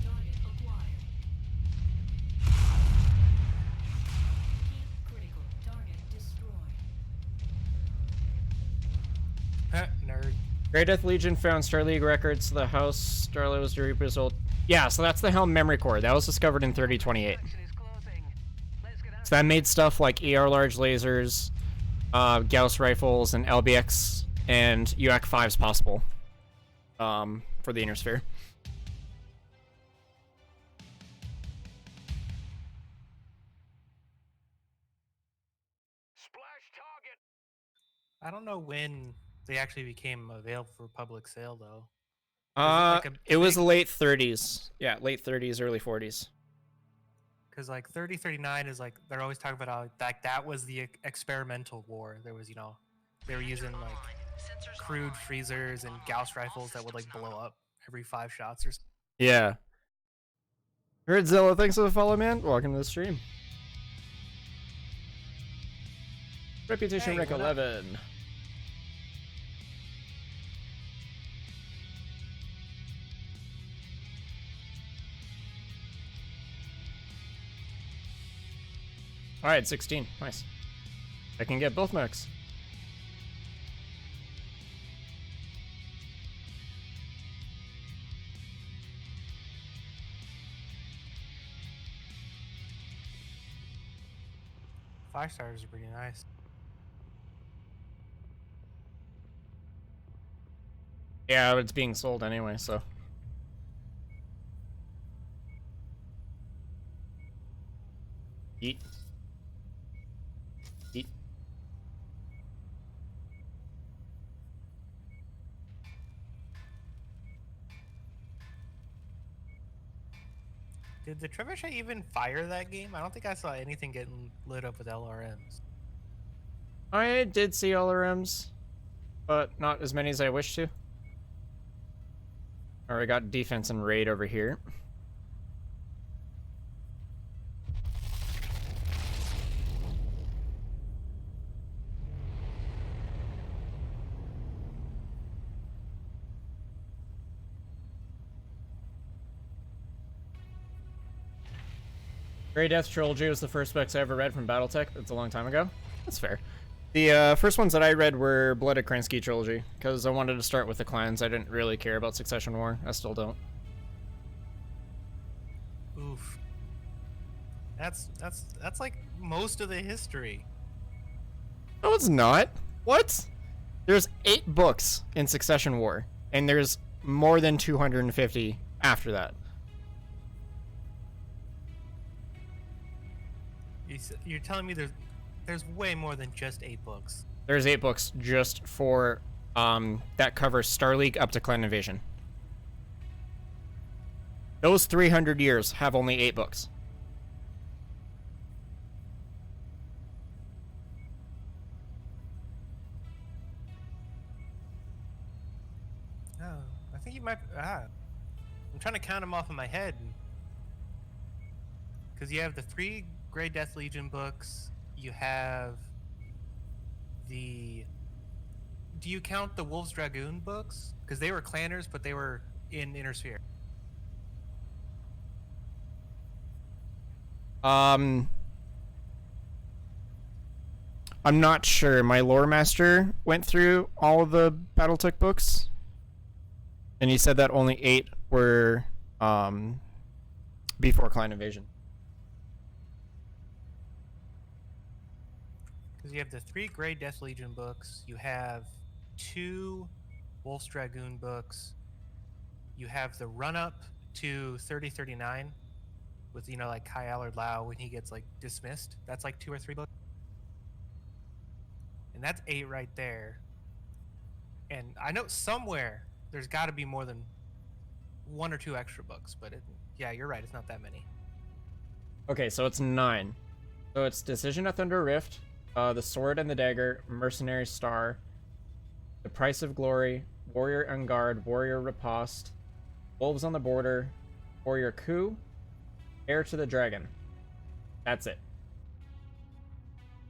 Target acquired. Heat critical. Target destroyed. Nerd. Grey Death Legion found Star League records. The house Starlight was the Reaper's old. Yeah, so that's the Helm memory core. That was discovered in 3028. Section is closing. Let's get out. So that made stuff like ER large lasers, Gauss rifles, and LBX and UAC 5s possible for the Inner Sphere. Splash target. I don't know when they actually became available for public sale though. It was the late 30s. Yeah, late 30s, early 40s. Because like 3039 is like they're always talking about how like that was the experimental war. There was they were using like crude freezers and Gauss rifles that would like blow up every 5 shots or something. Yeah. Herdzilla, thanks for the follow, man. Welcome to the stream. Reputation Hey, rank what up? 11. Alright, 16. Nice. I can get both mechs. Five stars are pretty nice. Yeah, but it's being sold anyway, so. Eat. Eat. Did the trebuchet even fire that game? I don't think I saw anything getting lit up with LRMs. I did see LRMs, but not as many as I wish to. Alright, got defense and raid over here. Grey Death Trilogy was the first books I ever read from BattleTech. That's a long time ago. That's fair. The first ones that I read were Blooded Kransky Trilogy, because I wanted to start with the clans. I didn't really care about Succession War. I still don't. Oof. That's like most of the history. No, it's not. What? There's 8 books in Succession War, and there's more than 250 after that. You're telling me there's way more than just 8 books. There's 8 books just for that covers Star League up to Clan Invasion. Those 300 years have only 8 books. Oh, I think you might. I'm trying to count them off in my head. Because you have the 3 Grey Death Legion books. You have the. Do you count the Wolves Dragoon books? Because they were clanners, but they were in Inner Sphere. I'm not sure. My lore master went through all of the BattleTech books, and he said that only 8 were before Clan Invasion. Because you have the 3 Grey Death Legion books. You have 2 Wolf's Dragoon books. You have the run-up to 3039 with, you know, like Kai Allard Lau when he gets, like, dismissed. That's, like, 2 or 3 books. And that's 8 right there. And I know somewhere there's got to be more than 1 or 2 extra books, but yeah, you're right. It's not that many. Okay, so it's 9. So it's Decision at Thunder Rift, The Sword and the Dagger, Mercenary Star, The Price of Glory, Warrior en Garde, Warrior Riposte, Wolves on the Border, Warrior Coup, Heir to the Dragon. That's it.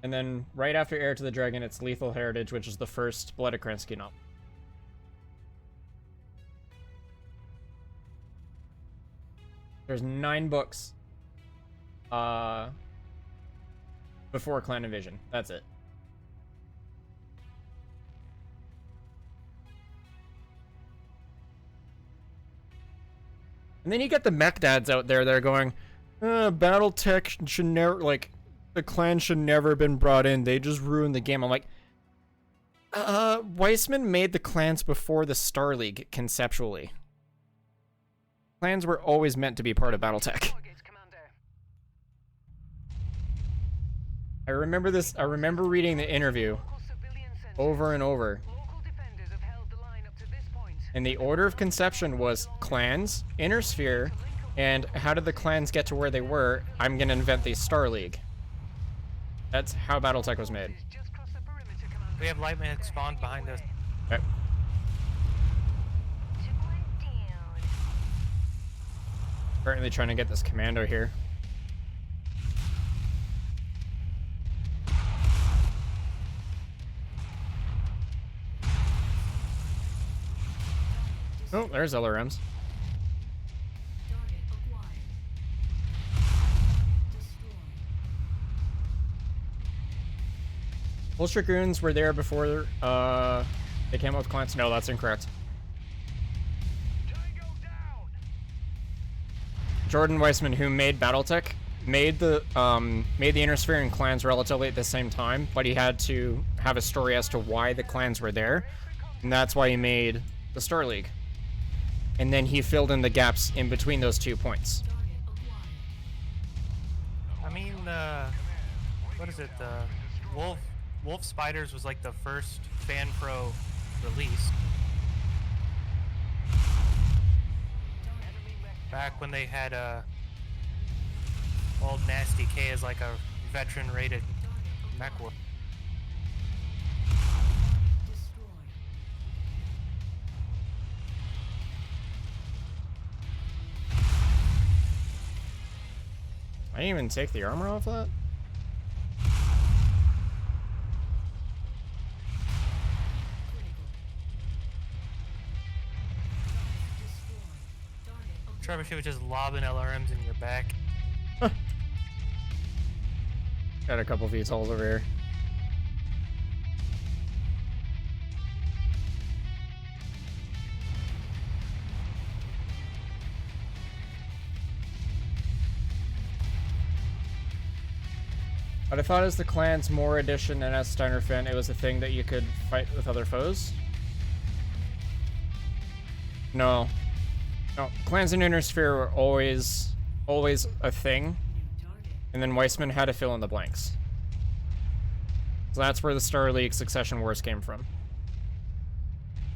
And then right after Heir to the Dragon, it's Lethal Heritage, which is the first Blooded Kransky novel. There's 9 books before Clan Invasion. That's it. And then you get the mech dads out there that are going, BattleTech should never, like, the clan should never have been brought in. They just ruined the game. I'm like, Weissman made the clans before the Star League, conceptually. Clans were always meant to be part of BattleTech. I remember this, I remember reading the interview over and over. And the order of conception was clans, Inner Sphere, and how did the clans get to where they were? I'm gonna invent the Star League. That's how BattleTech was made. We have Lightman spawned behind us. Okay. Currently trying to get this commando here. Oh, there's LRMs. Target acquired. Destroyed. Wolves Dragoons were there before they came up with clans. No, that's incorrect. Jordan Weissman, who made BattleTech, made the Inner Sphere and clans relatively at the same time, but he had to have a story as to why the clans were there, and that's why he made the Star League. And then he filled in the gaps in between those 2 points. Target acquired. I mean, what is it? The Wolf Spiders was like the first Fan Pro release. Back when they had old Nasty K as like a veteran rated MechWarrior. Destroyed. I didn't even take the armor off that? Trevor should was just lobbing LRMs in your back. Got a couple VTOLs over here. But I thought as the clans More Edition and as Steiner Finn, it was a thing that you could fight with other foes. No. No, clans in Inner Sphere were always a thing. New target. And then Weissman had to fill in the blanks. So that's where the Star League Succession Wars came from.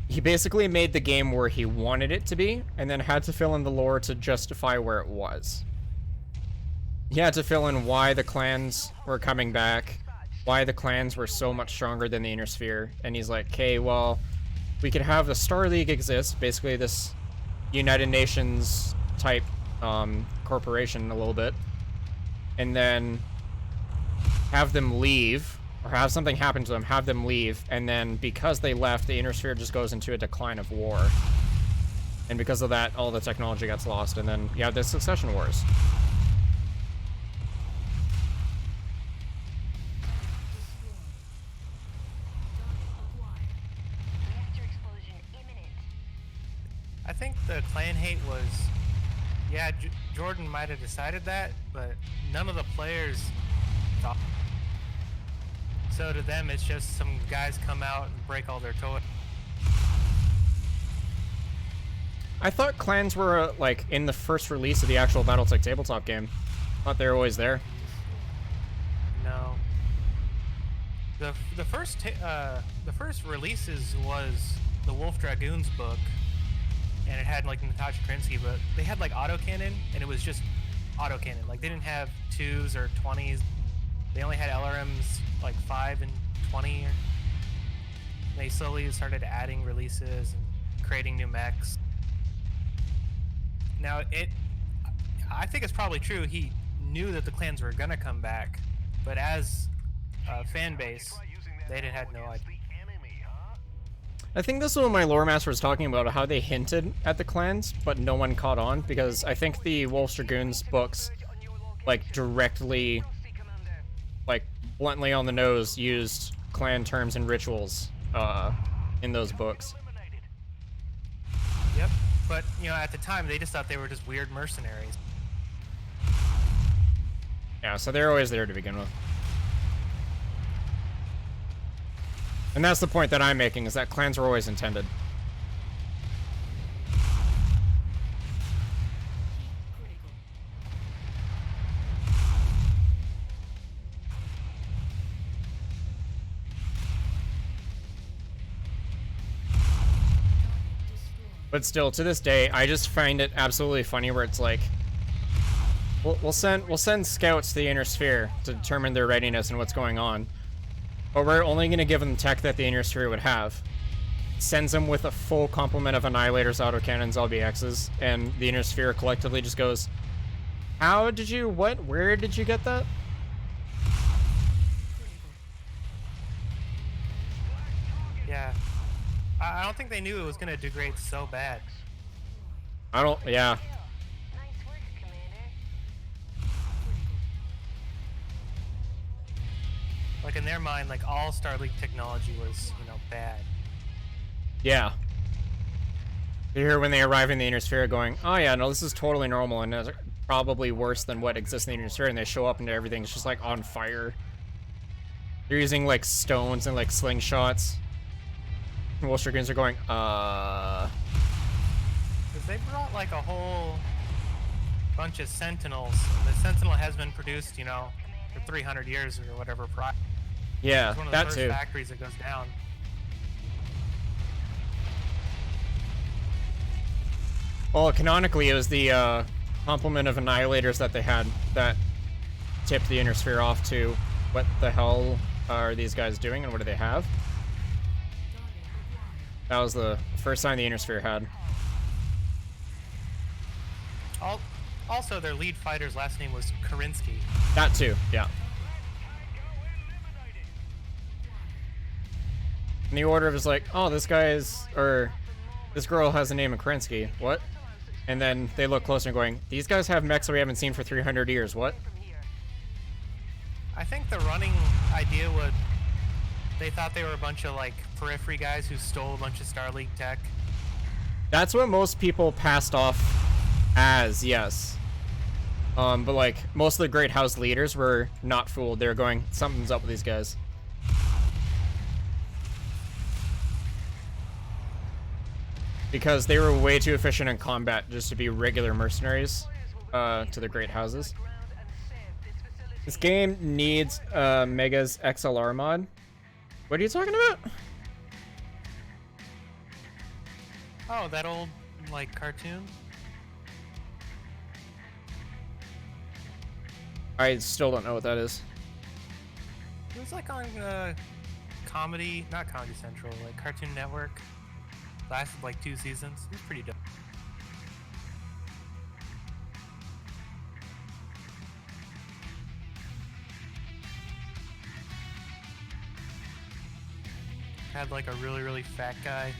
He basically made the game where he wanted it to be, and then had to fill in the lore to justify where it was. He had to fill in why the clans were coming back, why the clans were so much stronger than the Inner Sphere, and he's like, okay, well, we could have the Star League exist, basically this United Nations type corporation a little bit, and then have them leave, or have something happen to them, have them leave, and then because they left, the Inner Sphere just goes into a decline of war. And because of that, all the technology gets lost, and then you have the Succession Wars. Reactor explosion imminent. I think the clan hate was, yeah, Jordan might have decided that, but none of the players thought. So to them, it's just some guys come out and break all their toys. I thought clans were, like, in the first release of the actual Battletech tabletop game. Thought they were always there. No. The first releases was the Wolf Dragoons book, and it had like Natasha Krinsky, but they had like autocannon, and it was just autocannon. Like they didn't have 2s or 20s. They only had LRMs like 5 and 20. They slowly started adding releases and creating new mechs. Now I think it's probably true. He knew that the clans were gonna come back, but as a fan base, they had no idea. I think this is what my lore master was talking about, how they hinted at the clans, but no one caught on, because I think the Wolf Dragoons books, like, directly, like, bluntly on the nose used clan terms and rituals in those books. Yep, but, you know, at the time, they just thought they were just weird mercenaries. Yeah, so they're always there to begin with. And that's the point that I'm making, is that clans were always intended. Critical. But still, to this day, I just find it absolutely funny where it's like, we'll send scouts to the Inner Sphere to determine their readiness and what's going on. But we're only going to give them tech that the Inner Sphere would have. Sends them with a full complement of Annihilators, Autocannons, LBXs, and the Inner Sphere collectively just goes, how did you, what, where did you get that? Yeah. I don't think they knew it was going to degrade so bad. I don't, yeah. Nice work, Commander. Like, in their mind, like, all Star League technology was, you know, bad. Yeah. You hear when they arrive in the Inner Sphere going, oh yeah, no, this is totally normal and it's probably worse than what exists in the Inner Sphere, and they show up and everything's just like on fire. They're using like stones and like slingshots. And Wolf Dragoons are going, Because they brought, like, a whole bunch of Sentinels. The Sentinel has been produced, you know, for 300 years or whatever prior. yeah, It's one of the that first too. factories that goes down. Well, canonically, it was the complement of Annihilators that they had that tipped the Inner Sphere off to what the hell are these guys doing and what do they have? That was the first sign the Inner Sphere had. Also, their lead fighter's last name was Karinsky. That too, yeah. And the order was like, oh, this guy is, or this girl has the name of Kerensky. What? And then they look closer and going, these guys have mechs that we haven't seen for 300 years. What? I think the running idea was they thought they were a bunch of like periphery guys who stole a bunch of Starlink tech. That's what most people passed off as, yes. But like most of the Great House leaders were not fooled. They were going, something's up with these guys. Because they were way too efficient in combat just to be regular mercenaries to the Great Houses. This game needs Mega's XLR mod. What are you talking about? Oh, that old like cartoon? I still don't know what that is. It was like on comedy, not Comedy Central, like Cartoon Network. Lasted like 2 seasons. It was pretty dope. Had like a really fat guy.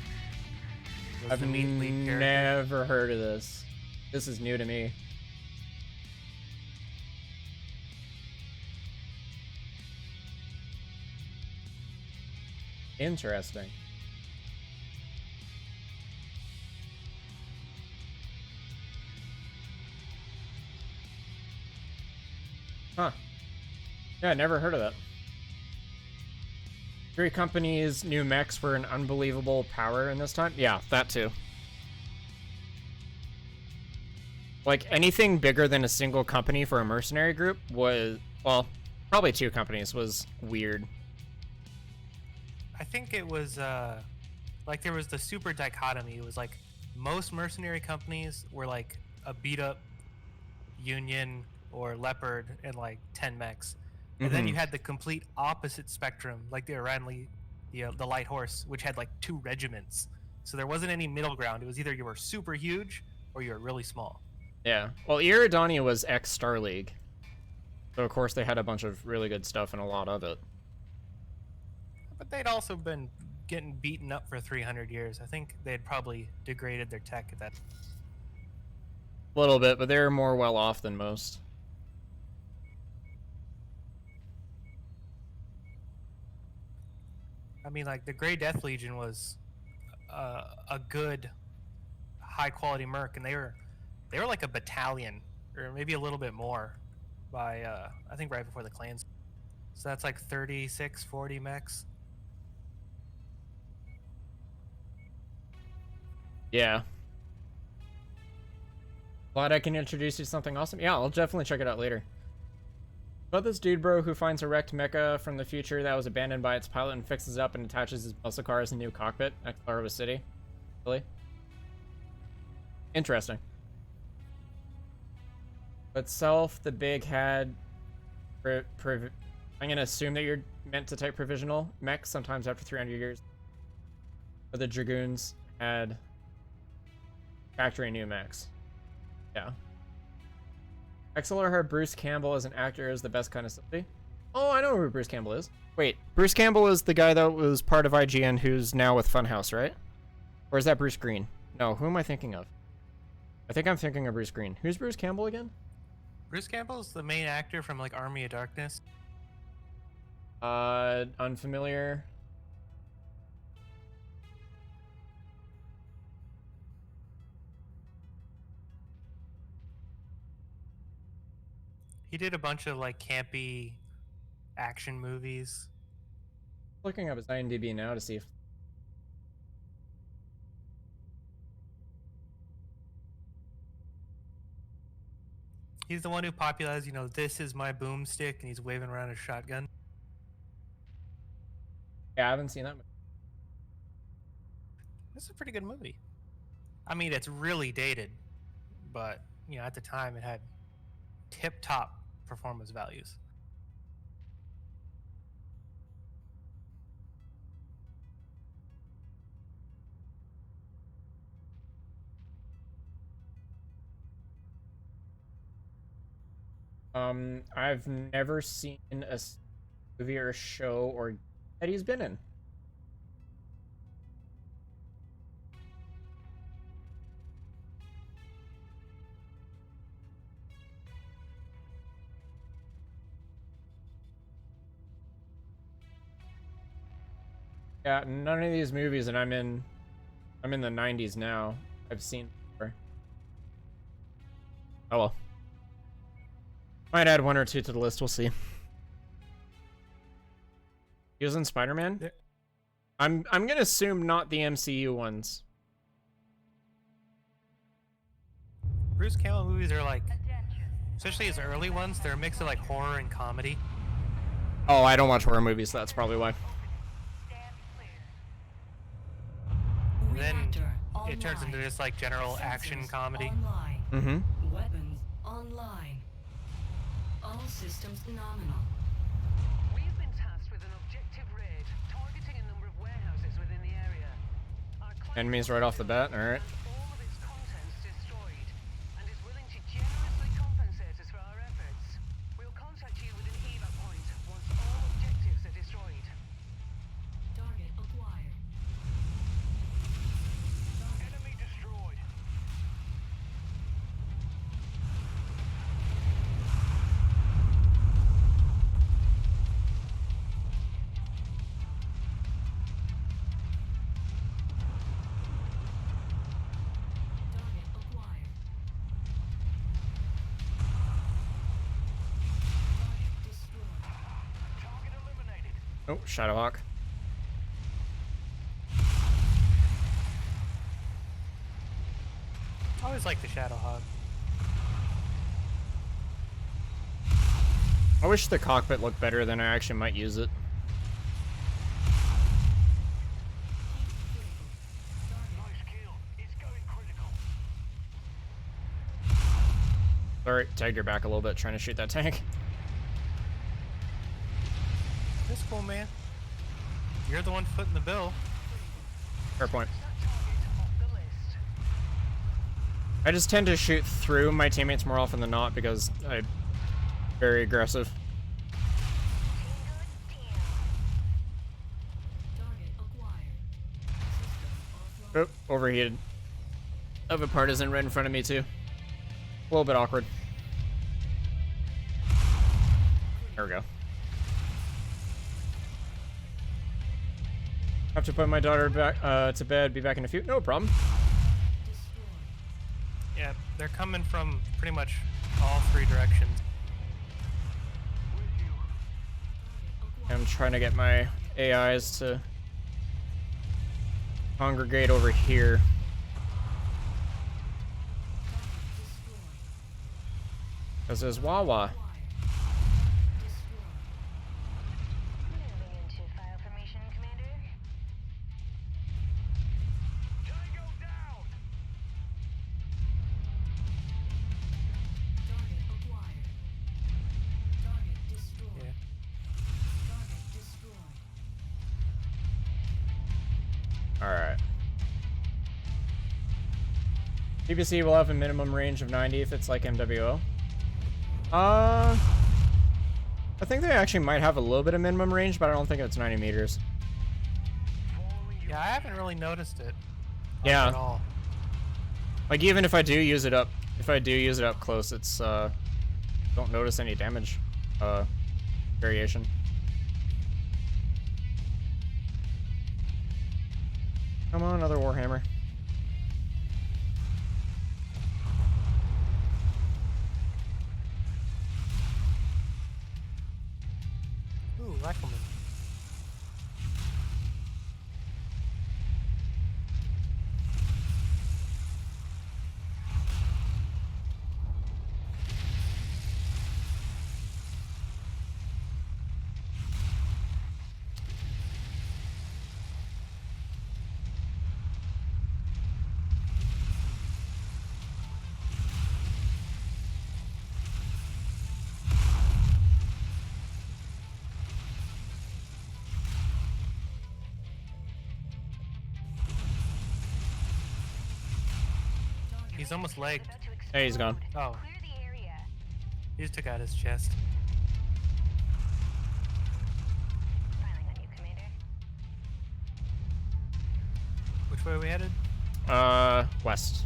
Was I've the main lead character. never heard of this. This is new to me. Interesting. Huh. Yeah, I never heard of that. Three companies' new mechs were an unbelievable power in this time. Yeah, that too. Like, anything bigger than a single company for a mercenary group was, well, probably 2 companies was weird. I think it was like there was the super dichotomy. It was like most mercenary companies were like a beat up Union or Leopard and like 10 mechs. And then you had the complete opposite spectrum, like the Iranli, the light horse, which had like 2 regiments. So there wasn't any middle ground. It was either you were super huge or you were really small. Yeah. Well, Iridania was ex-Star League. So, of course, they had a bunch of really good stuff and a lot of it. But they'd also been getting beaten up for 300 years. I think they had probably degraded their tech at that. A little bit, but they're more well off than most. I mean, like the Grey Death Legion was a good, high quality merc, and they were like a battalion or maybe a little bit more by I think right before the clans. So that's like 36, 40 mechs. Yeah. Glad I can introduce you to something awesome. Yeah, I'll definitely check it out later. About this dude, bro, who finds a wrecked mecha from the future that was abandoned by its pilot and fixes it up and attaches his muscle car as a new cockpit at Clarova City. Really? Interesting. But Self, the big had... I'm gonna assume that you're meant to type provisional mech sometimes after 300 years. But the Dragoons had factory new mechs. Yeah. XLR heard Bruce Campbell as an actor is the best kind of somebody. Oh, I know who Bruce Campbell is. Wait, Bruce Campbell is the guy that was part of IGN who's now with Funhouse, right? Or is that Bruce Green? No, who am I thinking of? I think I'm thinking of Bruce Green. Who's Bruce Campbell again? Bruce Campbell's the main actor from like Army of Darkness. Unfamiliar. He did a bunch of like campy action movies. Looking up his IMDb now to see if... He's the one who popularized, this is my boomstick, and he's waving around a shotgun. Yeah, I haven't seen that movie. This is a pretty good movie. I mean, it's really dated, but at the time it had tip-top performance values. I've never seen a movie or a show or that he's been in. Yeah, none of these movies, and I'm in the 90s now. I've seen before. Oh well. Might add one or two to the list. We'll see. He was in Spider-Man. Yeah. I'm gonna assume not the MCU ones. Bruce Campbell movies are like, especially his early ones, they're a mix of like horror and comedy. Oh, I don't watch horror movies, so that's probably why. And then Reactor it turns into online. just like general action Sensors comedy. Online. Mm-hmm. Weapons online. All systems nominal. We've been tasked with an objective raid, targeting a number of warehouses within the area. Our client Enemies right off the bat. All right. wants all of its contents destroyed, and is willing to generously compensate us for our efforts. We'll contact you with an evac point once all objectives are destroyed. Target acquired. Enemy destroyed. Target acquired. Target destroyed. Target eliminated. Oh, Shadowhawk. I always like the Shadowhawk. I wish the cockpit looked better, then I actually might use it. Nice kill. It's going critical. Alright, tagged your back a little bit trying to shoot that tank. That's cool, man. You're the one footing the bill. Fair point. That target off the list. I just tend to shoot through my teammates more often than not because I'm very aggressive. Target acquired. System offline. Oh, overheated. I have a partisan right in front of me too. A little bit awkward. There we go. Have to put my daughter back to bed. Be back in a few. No problem. Destroyed. Yeah, they're coming from pretty much all three directions. With you. Target acquired. I'm trying to get my AIs to congregate over here. Target destroyed. Because there's Wawa. Acquired. Destroyed. Moving into file formation, Commander. Tango down. Target acquired. Target destroyed. Yeah. Target destroyed. Alright. PPC will have a minimum range of 90 if it's like MWO. I think they actually might have a little bit of minimum range, but I don't think it's 90 meters. Following you. Yeah, I haven't really noticed it. Yeah. At all. Like even if I do use it up close, it's don't notice any damage variation. Come on, another Warhammer. Ooh, rifleman. He's almost legged. About to Hey, he's gone. explode. Oh, Clear the area. he just took out his chest. Filing on you, Commander. Which way are we headed? West.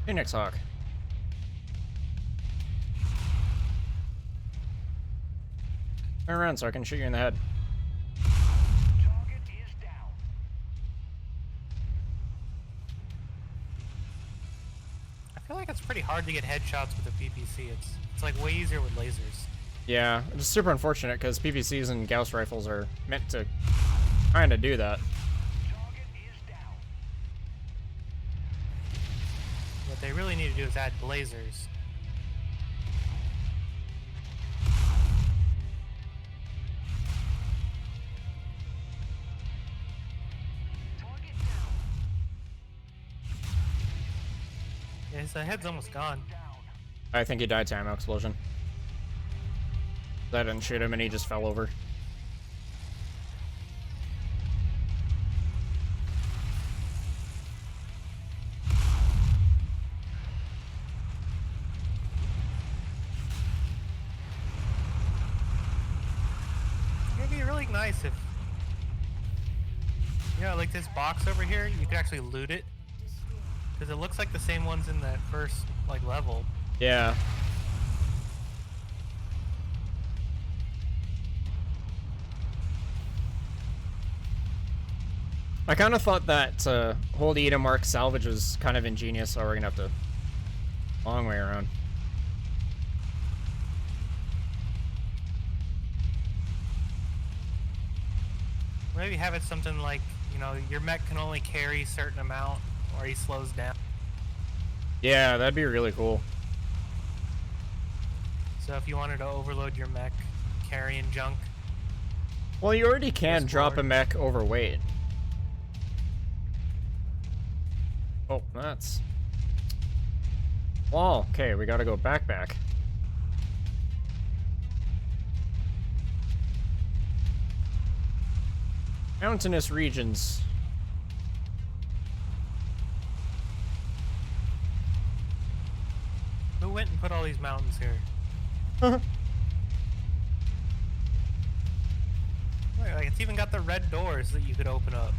Phoenix Hawk. Turn around so I can shoot you in the head. Target is down. I feel like it's pretty hard to get headshots with a PPC. It's like way easier with lasers. Yeah, it's super unfortunate because PPCs and Gauss rifles are meant to kind of do that. Target is down. What they really need to do is add lasers. Target down. Yeah, his head's almost gone. I think he died to ammo explosion. I didn't shoot him and he just fell over. It'd be really nice if, like this box over here, you could actually loot it. Because it looks like the same ones in that first, level. Yeah. I kind of thought that hold E to mark salvage was kind of ingenious, so we're gonna have to long way around. Maybe have it something like, your mech can only carry a certain amount, or he slows down. Yeah, that'd be really cool. So if you wanted to overload your mech, carrying junk, Well, you already can Just drop a forward. mech overweight. Oh, that's... Well, okay, we gotta go back. Mountainous regions. who went and put all these mountains here? Look, it's even got the red doors that you could open up.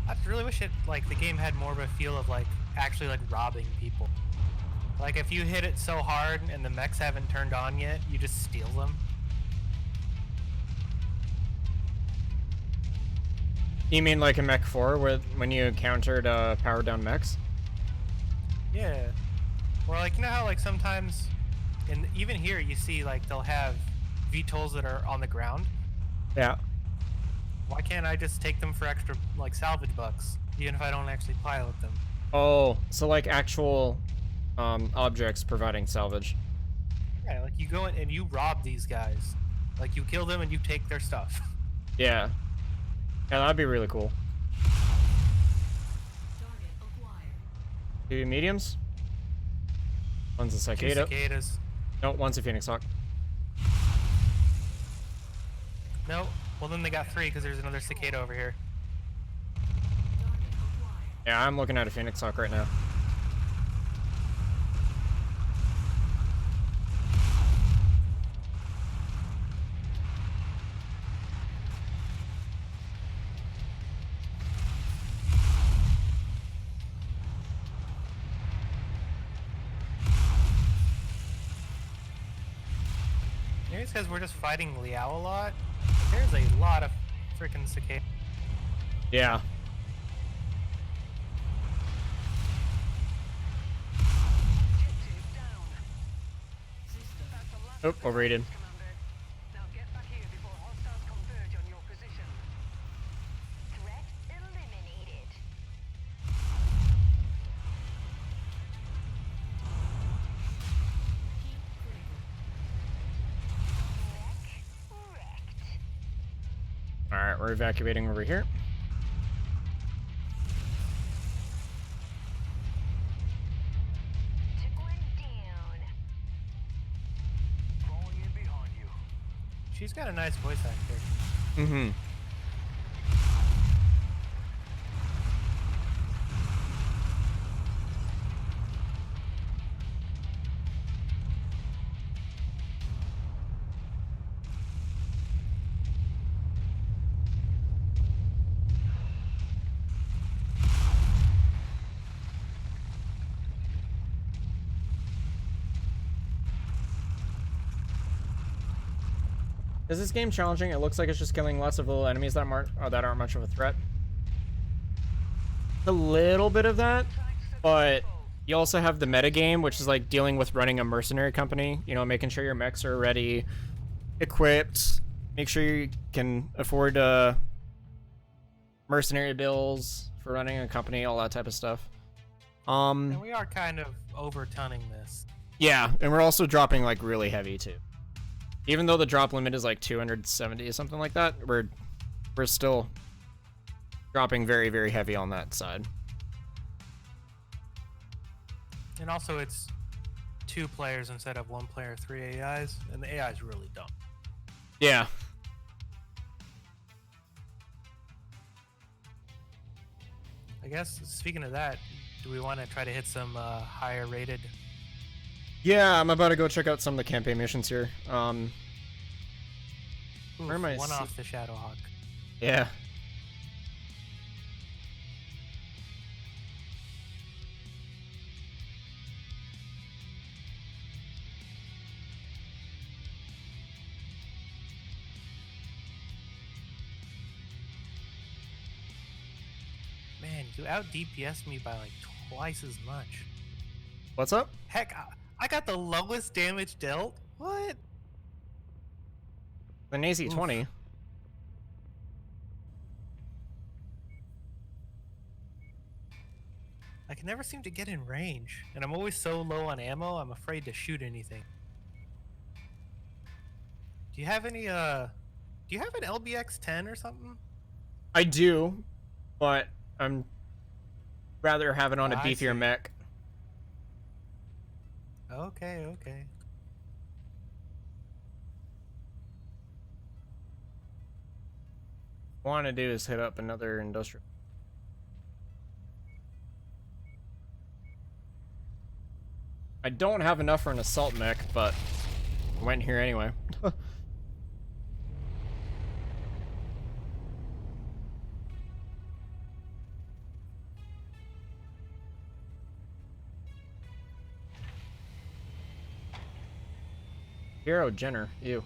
I really wish the game had more of a feel of actually robbing people. Like if you hit it so hard and the mechs haven't turned on yet, you just steal them. You mean like in Mech 4 when you encountered powered down mechs? Yeah. Or you know how sometimes, and even here you see they'll have VTOLs that are on the ground. Yeah. Why can't I just take them for extra salvage bucks, even if I don't actually pilot them? Oh, so actual objects providing salvage. Yeah, you go in and you rob these guys. You kill them and you take their stuff. Yeah. Yeah, that'd be really cool. Target acquired. 2 mediums. One's a Two cicada. cicadas. No, one's a Phoenix Hawk. No. Well, then they got 3 because there's another cicada over here. Target acquired. Yeah, I'm looking at a Phoenix Hawk right now. Maybe it's because we're just fighting Liao a lot. There's a lot of freaking cicada. Yeah. Objective down. System. That's the last Oh, of the overrated. targets, Commander. Now get back here before hostiles converge on your position. Threat eliminated. Heat critical. Mech wrecked. Alright, we're evacuating over here. Took one down. Falling in behind you. She's got a nice voice actor. Mm-hmm. Is this game challenging? It looks like it's just killing lots of little enemies that aren't much of a threat. A little bit of that, but you also have the meta game, which is like dealing with running a mercenary company. You know, making sure your mechs are ready, equipped, make sure you can afford mercenary bills for running a company, all that type of stuff. And we are kind of overtunning this. Yeah, and we're also dropping like really heavy too. Even though the drop limit is like 270 or something like that, we're still dropping very, very heavy on that side. And also, it's 2 players instead of 1 player, 3 AIs, and the AI is really dumb. Yeah. I guess, speaking of that, do we want to try to hit some higher rated? Yeah, I'm about to go check out some of the campaign missions here. Oof, Where am I one see- off the Shadowhawk. Yeah. Man, you out DPS me by like twice as much. What's up? Heck, I got the lowest damage dealt. What? An AC-20. I can never seem to get in range, and I'm always so low on ammo. I'm afraid to shoot anything. Do you have any? Do you have an LBX 10 or something? I do, but I'm rather have it on a I beefier see. mech. Okay, okay. What I want to do is hit up another industrial. I don't have enough for an assault mech, but I went here anyway. Hero Jenner, ew.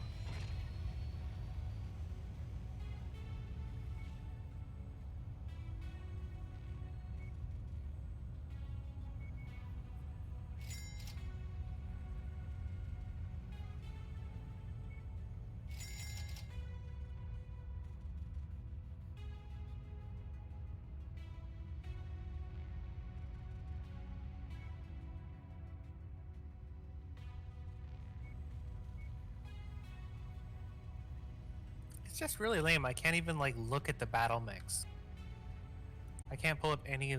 It's just really lame. I can't even like look at the battle mix. I can't pull up any of